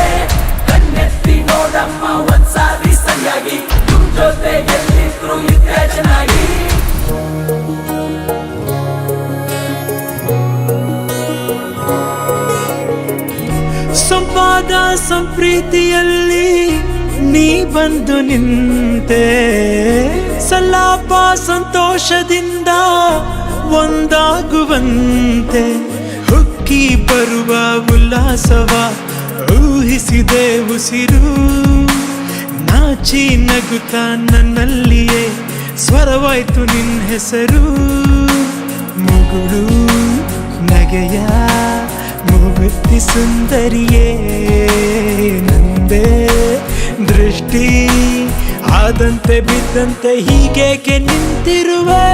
ಕಣ್ಣೆತ್ತಿ ನೋಡಮ್ಮ ಒಂದ್ಸಾರಿ ಸರಿಯಾಗಿ ನಿಮ್ ಜೊತೆ ಎಲ್ಲಿದ್ರು ಇದ್ದೆ ಚೆನ್ನಾಗಿ ಸಂವಾದ ಸಂಪ್ರೀತಿಯಲ್ಲಿ ನೀ ಬಂದು ನಿಂತೆ ಸಲಾಪ ಸಂತೋಷದಿಂದ ಒಂದಾಗುವಂತೆ ಹುಕ್ಕಿ ಬರುವ ಉಲ್ಲಾಸವ ಊಹಿಸಿದೆ ಉಸಿರು ನಾಚಿ ನಗುತ್ತ ನನ್ನಲ್ಲಿಯೇ ಸ್ವರವಾಯ್ತು ನಿನ್ನ ಹೆಸರು ಮುಗುಳು ನಗೆಯ ಮುಗುತ್ತಿ ಸುಂದರಿಯೇ ನಂದೇ ದೃಷ್ಟಿ ಆದಂತೆ ಬಿದ್ದಂತೆ ಹೀಗೇಕೆ ನಿಂತಿರುವೆ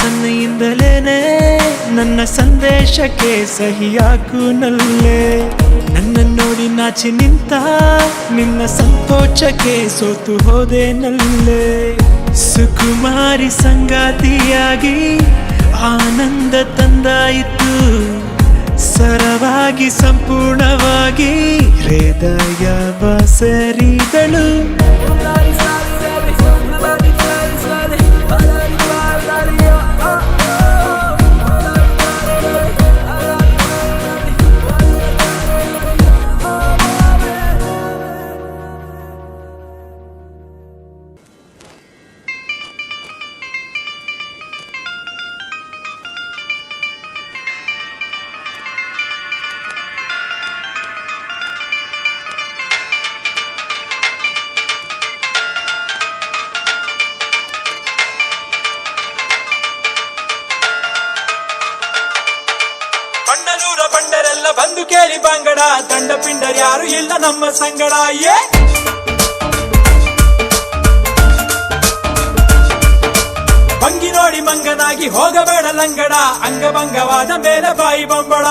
ಸನ್ನೆಯಿಂದಲೇನೆ ನನ್ನ ಸಂದೇಶಕ್ಕೆ ಸಹಿಯಾಕು ನಲ್ಲೆ ನನ್ನ ನೋಡಿ ನಾಚಿ ನಿಂತ ನಿನ್ನ ಸಂಕೋಚಕ್ಕೆ ಸೋತು ಹೋದೆ ನಲ್ಲೆ ಸುಕುಮಾರಿ ಸಂಗಾತಿಯಾಗಿ ಆನಂದ ತಂದಾಯಿತು ಸರವಾಗಿ ಸಂಪೂರ್ಣವಾಗಿ ಹೃದಯ ಬಸರಿದಳು ಬಂಡರೆಲ್ಲ ಬಂದು ಕೇಳಿ ಬಂಗಡ ದಂಡ ಪಿಂಡರ್ ಯಾರು ಇಲ್ಲ ನಮ್ಮ ಸಂಗಡ ಭಂಗಿ ನೋಡಿ ಮಂಗನಾಗಿ ಹೋಗಬೇಡ ಲಂಗಡ ಅಂಗಭಂಗವಾದ ಮೇಲೆ ಬಾಯಿ ಬಂಬಡ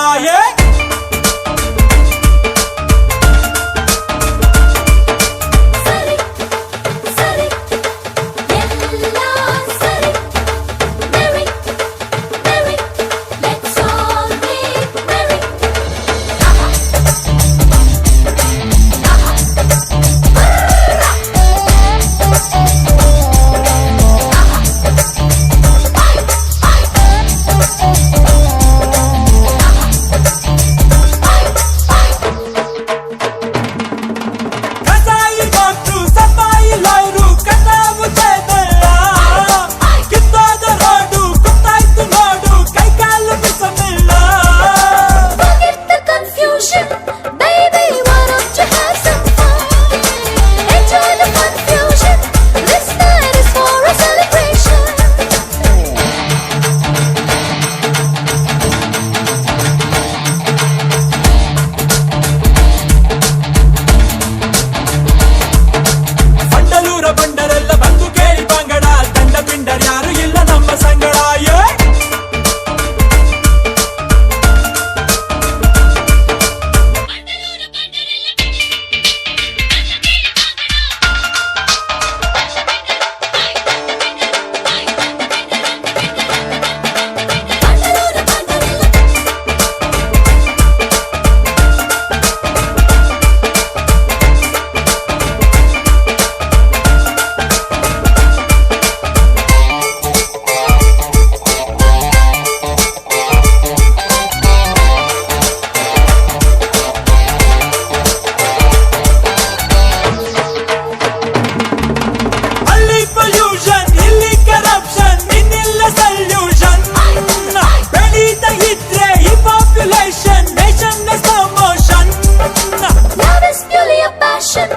passion,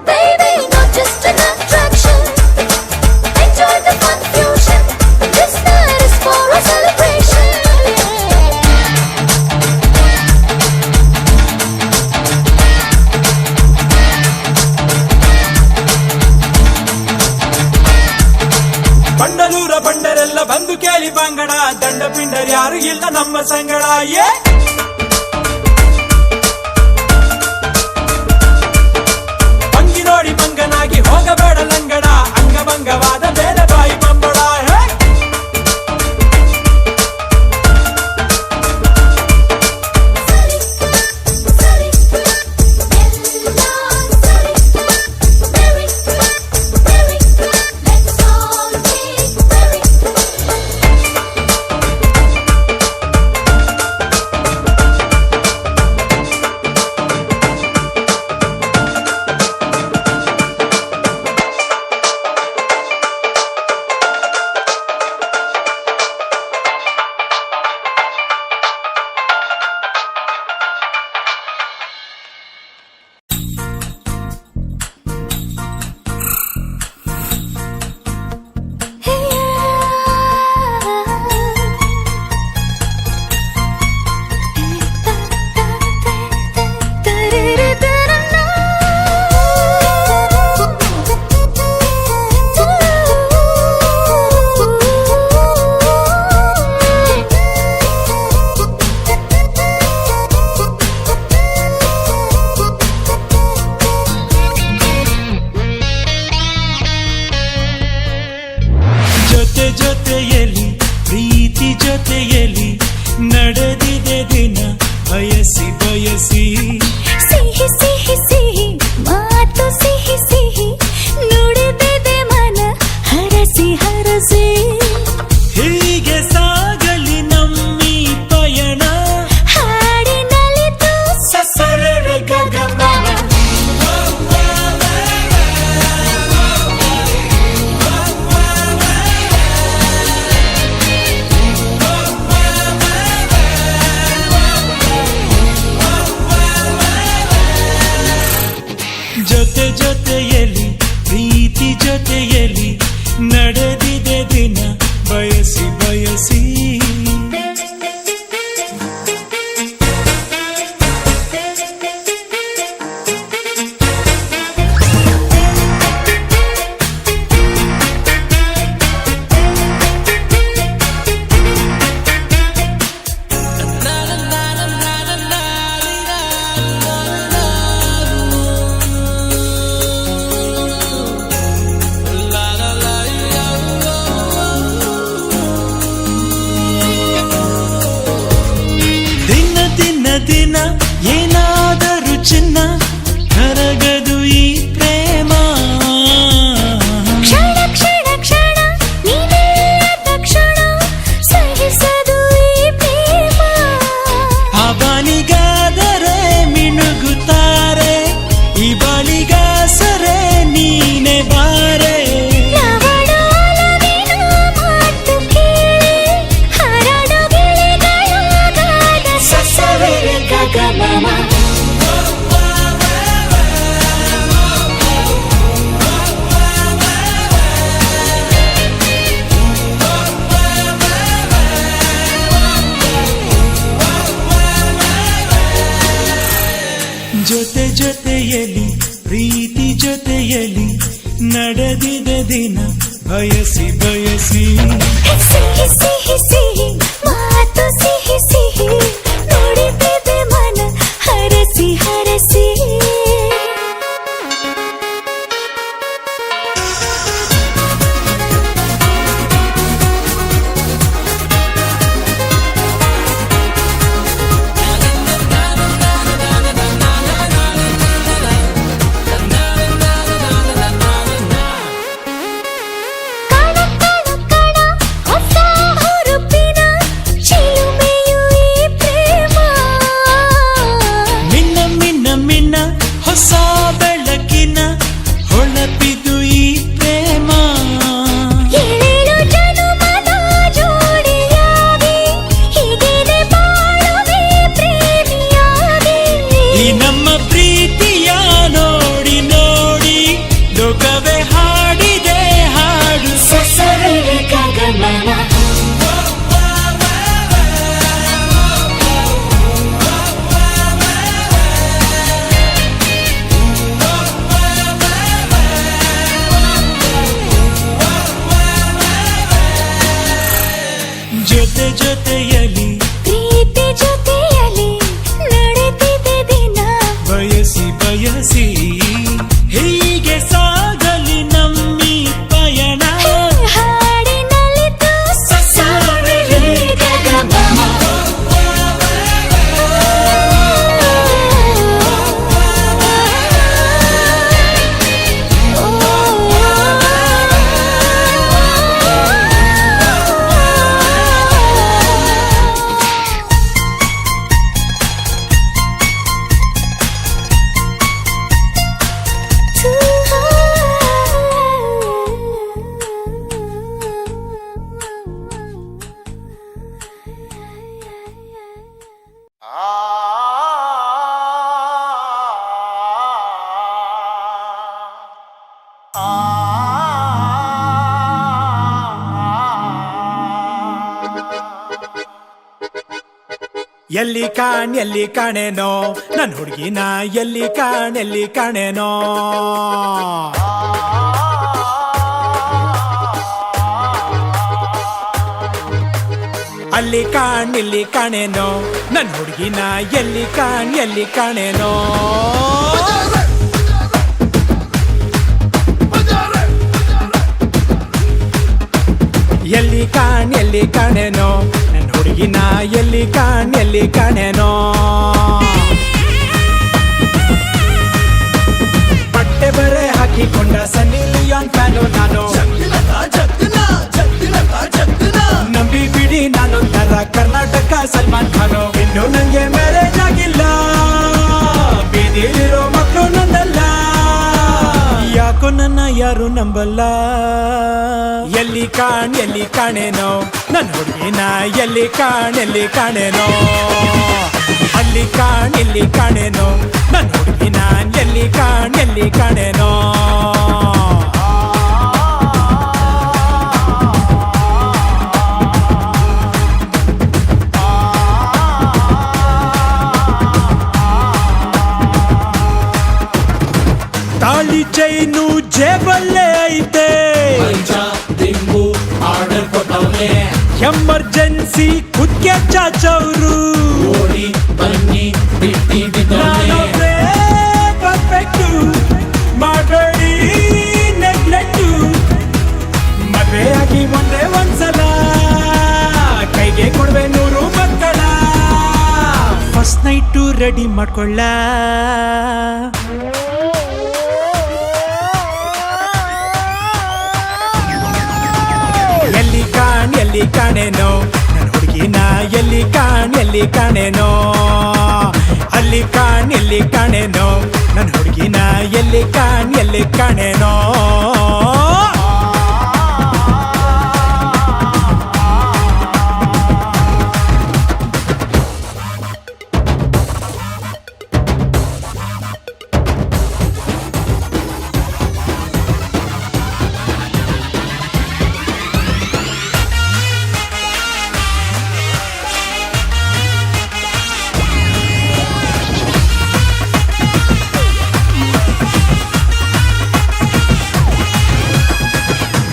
baby, not just an attraction. Enjoy the confusion. This night is for a celebration. ಬಂಡಲೂರ ಬಂಡರೆಲ್ಲ ಬಂದು ಕೇಳಿ ಬಂಗಡ, ದಂಡ ಪಿಂಡರ್ ಯಾರು ಇಲ್ಲ ನಮ್ಮ ಸಂಗಡ. ಅಂಗಿ ನೋಡಿ ಮಂಗನಾಗಿ ಹೋಗಬೇಡ ಲಂಗಡ, ಅಂಗಭಂಗವಾದ ಬೇರೆ ಬಾಯಿ ಬಂಬಡ. ಜೊತೆಯಲ್ಲಿ ಪ್ರೀತಿ ಜೊತೆಯಲ್ಲಿ ನಡೆದಿದೆ ದಿನ ಬಯಸಿ ಬಯಸಿ. ಸಿಹಿ ಸಿಹಿ ಸಿಹಿ ಮಾತು ಸಿಹಿ ಸಿಹಿ ನುಡಿದಿದೆ ಮನ ಹರಸಿ ಹರಸಿ. ಹೀಗೆ ಸಾಗಲಿ ನಮ್ಮಿ ಪಯಣ, ಹಾಡಿನಲಿತು ಸಸರರೆ ಗಗನ. ಜೊತೆ ಜೊತೆಯಲ್ಲಿ ಪ್ರೀತಿ ಜೊತೆಯಲ್ಲಿ ನಡೆದಿದೆ ದಿನ ಬಯಸಿ ಬಯಸಿ. ದಿನ ಏನಾದರೂ ಚಿನ್ನ ಕರಗದು ಈ ಪ್ರೇಮ. ಕ್ಷಣ ಕ್ಷಣ ಕ್ಷಣ ನೀನೆಲ್ಲ ತಕ್ಷಣ ಸಹಿಸದು ಈ ಪ್ರೇಮ. ಆ ಬಾಲಿಗಾದರೆ ಮಿನುಗುತ್ತಾರೆ, ಈ ಬಾಲಿಗಾಸರೆ ನೀನೆ ಬಾರೆ. ನವಡೋಲವಿನ ಮಾತು ಕೇಳಿ ಹರಡು ಗಿಳಿಗಳಾಗಾದ ಸಸವೆರೆ ಗಗಮಮ. ಜೊತೆ ಜೊತೆಯಲ್ಲಿ ಪ್ರೀತಿ ಜೊತೆಯಲ್ಲಿ ನಡೆದಿದೆ ದಿನ ಬಯಸಿ ಬಯಸಿ. ಸಿಹಿ ಸಿಹಿ ಸಿಹಿ ಮಾತು ಸಿಹಿ ಸಿಹಿ ನುಡಿದಿದೆ ಮನ ಹರಸಿ ಹರಸಿ. ಕಣ ಕಣ ಕಣ ಹೊಸ ಹುರುಪಿನ ಚಿಲುಮೆಯು ಈ ಎಲ್ಲಿ ಕಾಣೇನೋ ನನ್ ಹುಡುಗಿನ ಎಲ್ಲಿ ಕಾಣೇನೋ ಅಲ್ಲಿ ಇಲ್ಲಿ ಕಾಣೇನೋ ನನ್ ಹುಡುಗಿನ ಎಲ್ಲಿ ಕಾಣೇನೋ ಎಲ್ಲಿ ಕಾಣೇನೋ ನನ್ ಹುಡುಗಿನ ಎಲ್ಲಿ ಕಾಣೇನೋ ಬಟ್ಟೆ ಬರೆ ಹಾಕಿಕೊಂಡ ಸನ್ನಿ ಲಿಯೋನ್ ಫ್ಯಾನು ನಾನು ನಂಬಿ ಬಿಡಿ ನಾನೊಂಥರ ಕರ್ನಾಟಕ ಸಲ್ಮಾನ್ ಖಾನು ಇನ್ನು ನಂಗೆ ಮ್ಯಾರೇಜ್ ಆಗಿಲ್ಲ ಬೀದಿಲಿರೋ ಮಕ್ಕಳು ನಂದಲ್ಲ ಯಾಕೋ ನನ್ನ ಯಾರು ನಂಬಲ್ಲ ಎಲ್ಲಿ ಕಾಣೇನೋ ನನ್ನ ಹುಡುಗಿನ ಎಲ್ಲಿ ಕಾಣೇನೋ ಅಲ್ಲಿ ಇಲ್ಲಿ ಕಾಣೇನೋ ನನ್ನ ಹುಡುಗಿನ ಎಲ್ಲಿ ಕಾಣೇನೋ ತಾಳಿ ಚೈನು ಜೇಬಲ್ಲೇ ಐತೆ ಎಮರ್ಜೆನ್ಸಿ ಕುದ್ಕೆ ಚಾಚವ್ರು ಪರ್ಫೆಕ್ಟು ಮಾಡಬೇಡಿ ನೆಗ್ಲೆಕ್ಟು ಮದುವೆಯಾಗಿ ಒಂದ್ಸಲ ಕೈಗೆ ಕೊಡ್ವೆ 100 ಮಕ್ಕಳ ಫಸ್ಟ್ ನೈಟು ರೆಡಿ ಮಾಡ್ಕೊಳ್ಳ ಎಲ್ಲಿ ಕಾಣೇನೋ ನನ್ ಹುಡುಗಿನ ಎಲ್ಲಿ ಕಾಣೇನೋ ಅಲ್ಲಿ ಇಲ್ಲಿ ಕಾಣೇನೋ ನನ್ ಹುಡುಗಿನ ಎಲ್ಲಿ ಕಾಣೇನೋ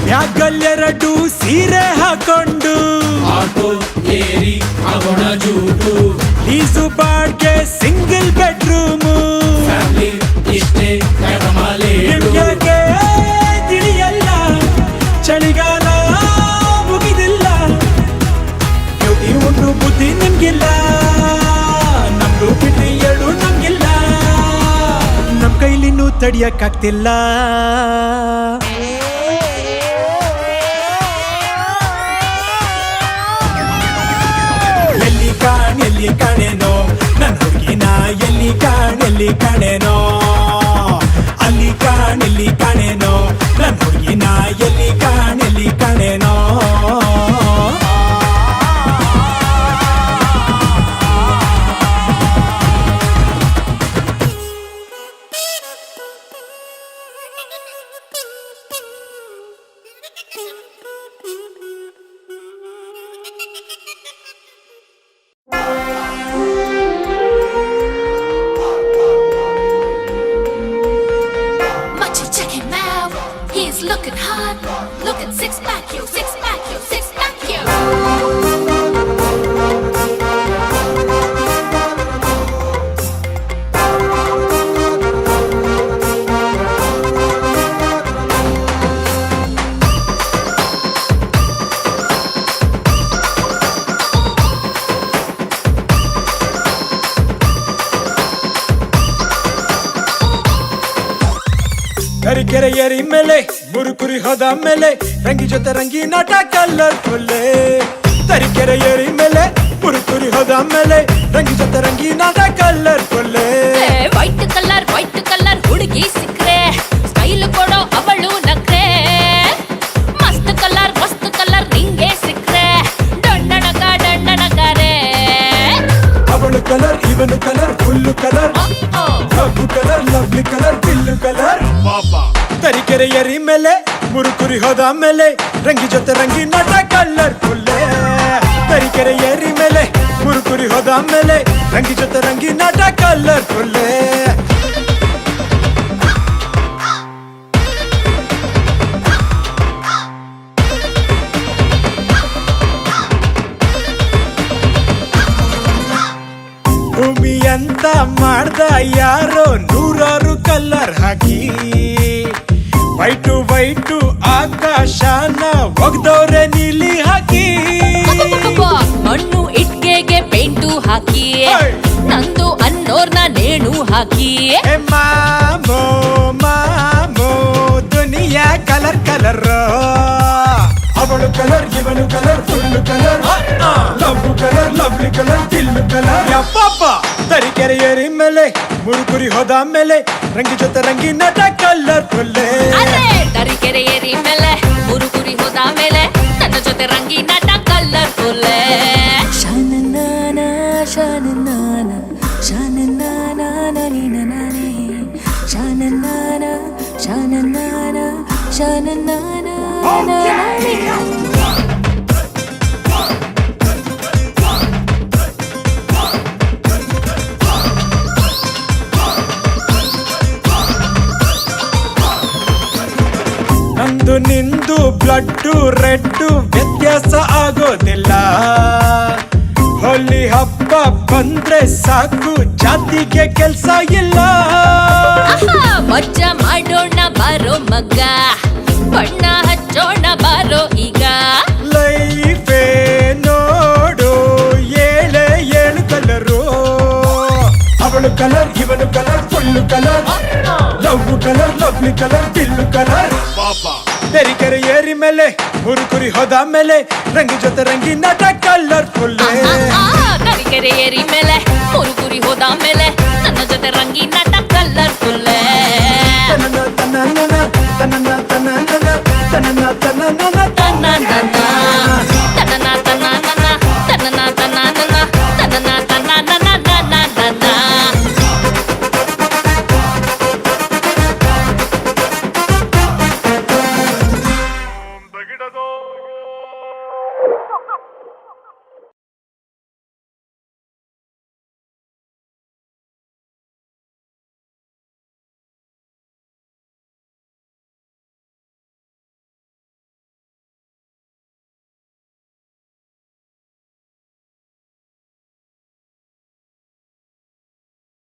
ಬ್ಯಾಗಲ್ಲೆರಡು ಸೀರೆ ಹಾಕೊಂಡು ಲೀಸು ಬಾಡ್ಗೆ ಸಿಂಗಲ್ ಬೆಡ್ರೂಮು ನಿಮ್ಗೆ ತಿಳಿಯಲ್ಲ ಚಳಿಗಾಲ ಮುಗಿದಿಲ್ಲ ಬ್ಯೂಟಿ ಉಂಟು ಬುದ್ಧಿ ನಿಮ್ಗಿಲ್ಲ ನಮ್ದು ಬಿಟ್ಟು 2 ನಮ್ಗಿಲ್ಲ ನಮ್ ಕೈಲಿನ್ನೂ ತಡಿಯಕ್ಕಾಗ್ತಿಲ್ಲ ಎಲ್ಲಿ ಕಾಣೇನೋ ನನ್ ಹುಡುಗಿನ ಎಲ್ಲಿ ಕಾಣೇನೋ ಅಲ್ಲಿ ಇಲ್ಲಿ ಕಾಣೇನೋ ನನ್ ಹುಡುಗಿನ ಎಲ್ಲಿ ಕಾಣೇನೋ Looking hot, looking six pack, yo, six pack, yo, six pack, yo. Tarikere ಏರಿ ಮೇಲೆ ಮುರುಕುರಿ ಹೋದ ಮೇಲೆ ರಂಗಿ ಜೊತೆ ರಂಗಿ ನಾಟ ಕಲರ್ಫುಲ್ ತರೀಕೆರೆ ಏರಿ ಮೇಲೆ ಮುರುಕುರಿ ಹೋದ ಮೇಲೆ ರಂಗಿ ಜೊತೆ ರಂಗಿ ನಾಟ ಕಲರ್ಫುಲ್ ವೈಟ್ ಕಲರ್ ಹುಡುಗಿ ಸಿಕ್ರೆ ಸ್ಟೈಲ್ ಕೊಡೋ ಅವಳು ನಕ್ರೆ ಮಸ್ತ್ ಕಲರ್ ನಿಂಗೆ ಸಿಕ್ರೆ ಡಣ್ಣಣಗಾರೆ ಅವಳು ಕಲರ್ ಇವನು colour full colour colour lovely colour ಬಿಲ್ಲು ಕಲರ್ ತರೀಕೆರೆ ಏರಿ ಮೇಲೆ ಮುರುಕುರಿ ಹೋದ ಮೇಲೆ ರಂಗಿ ಜೊತೆ ರಂಗಿ ನಾಟ ಕಲರ್ಫುಲ್ ತರೀಕೆರೆ ಏರಿ ಮೇಲೆ ಕುರುಕುರಿ ಹೋದ ಮೇಲೆ ರಂಗಿ ಜೊತೆ ರಂಗಿ ನಾಟ ಕಲರ್ಫುಲ್ಲೇ ಭೂಮಿ ಅಂತ ಮಾಡ್ದ ಯಾರೋ ನೂರಾರು ಕಲರ್ ಹಾಕಿ ವೈಟು ವೈಟು ಆಕಾಶನ ಒಗ್ದವ್ರೆ ನೀಲಿ ಹಾಕಿ ಮಣ್ಣು ಇಟ್ಕೆಗೆ ಪೇಂಟು ಹಾಕಿ Hey! ನಂದು ಅನ್ನೋರ್ನ ನೇಣು ಹಾಕಿ ಏ ಮಾಮೋ ಮಾಮೋ ದುನಿಯಾ ಕಲರ್ ಕಲರ್ ಅವಳು ಕಲರ್ ಇವನು colour full colour love colour lovely colour ತಿಲ್ಲು ಕಲರ್ ಯಪ್ಪಪ್ಪ ತರೀಕೆರೆ ಏರಿ ಮೇಲೆ ಮುರುಕುರಿ ಹೋದ ಮೇಲೆ ರಂಗಿ ಜೊತೆ ರಂಗಿ ನಟ ಕಲರ್ ಫುಲ್ಲೇ ಅರೆ ತರೀಕೆರೆ ಏರಿ ಮೇಲೆ ಮುರುಗುರಿ ಹೋದ ಮೇಲೆ ನನ್ನ ಜೊತೆ ರಂಗಿ ನಟ ಕಲರ್ಫುಲ್ ಶಾನನಾನ ಶಾನನಾನ ಶಾನನಾನ ನೀನನಾನೇ ಶಾನನಾನ ಶಾನನಾನ ಶಾನನಾನ ನಂದು ನಿಂದು ಬ್ಲಡ್ಡು ರೆಡ್ಡು ವ್ಯತ್ಯಾಸ ಆಗೋದಿಲ್ಲ ಹೋಲಿ ಹಬ್ಬ ಬಂದ್ರೆ ಸಾಕು ಜಾತಿಗೆ ಕೆಲ್ಸ ಇಲ್ಲ ಮಜ್ಜ ಮಾಡೋಣ ಬಾರೋ ಮಗ್ಗ ಬಣ್ಣ ಹಚ್ಚೋಣ ಬಾರೋ ಈಗ ಲೈಫೇ ನೋಡು ಏಳೆ ಏಳು ಕಲರು ಅವಳು ಕಲರ್ ಇವನು colour full colour love colour lovely colour ತಿಲ್ಲು ಕಲರ್ ತೆರಿಕೆರೆ ಏರಿ ಮೇಲೆ ಹುರುಕುರಿ ಹೋದ ಮೇಲೆ ರಂಗಿ ಜೊತೆ ರಂಗಿ ನಟ ಕಲರ್ ಫುಲ್ ತರೀಕೆರೆ ಏರಿ ಮೇಲೆ ಮುರುಗುರಿ ಹೋದ ಮೇಲೆ ನನ್ನ ಜೊತೆ ರಂಗಿ ನಟ ಕಲರ್ಫುಲ್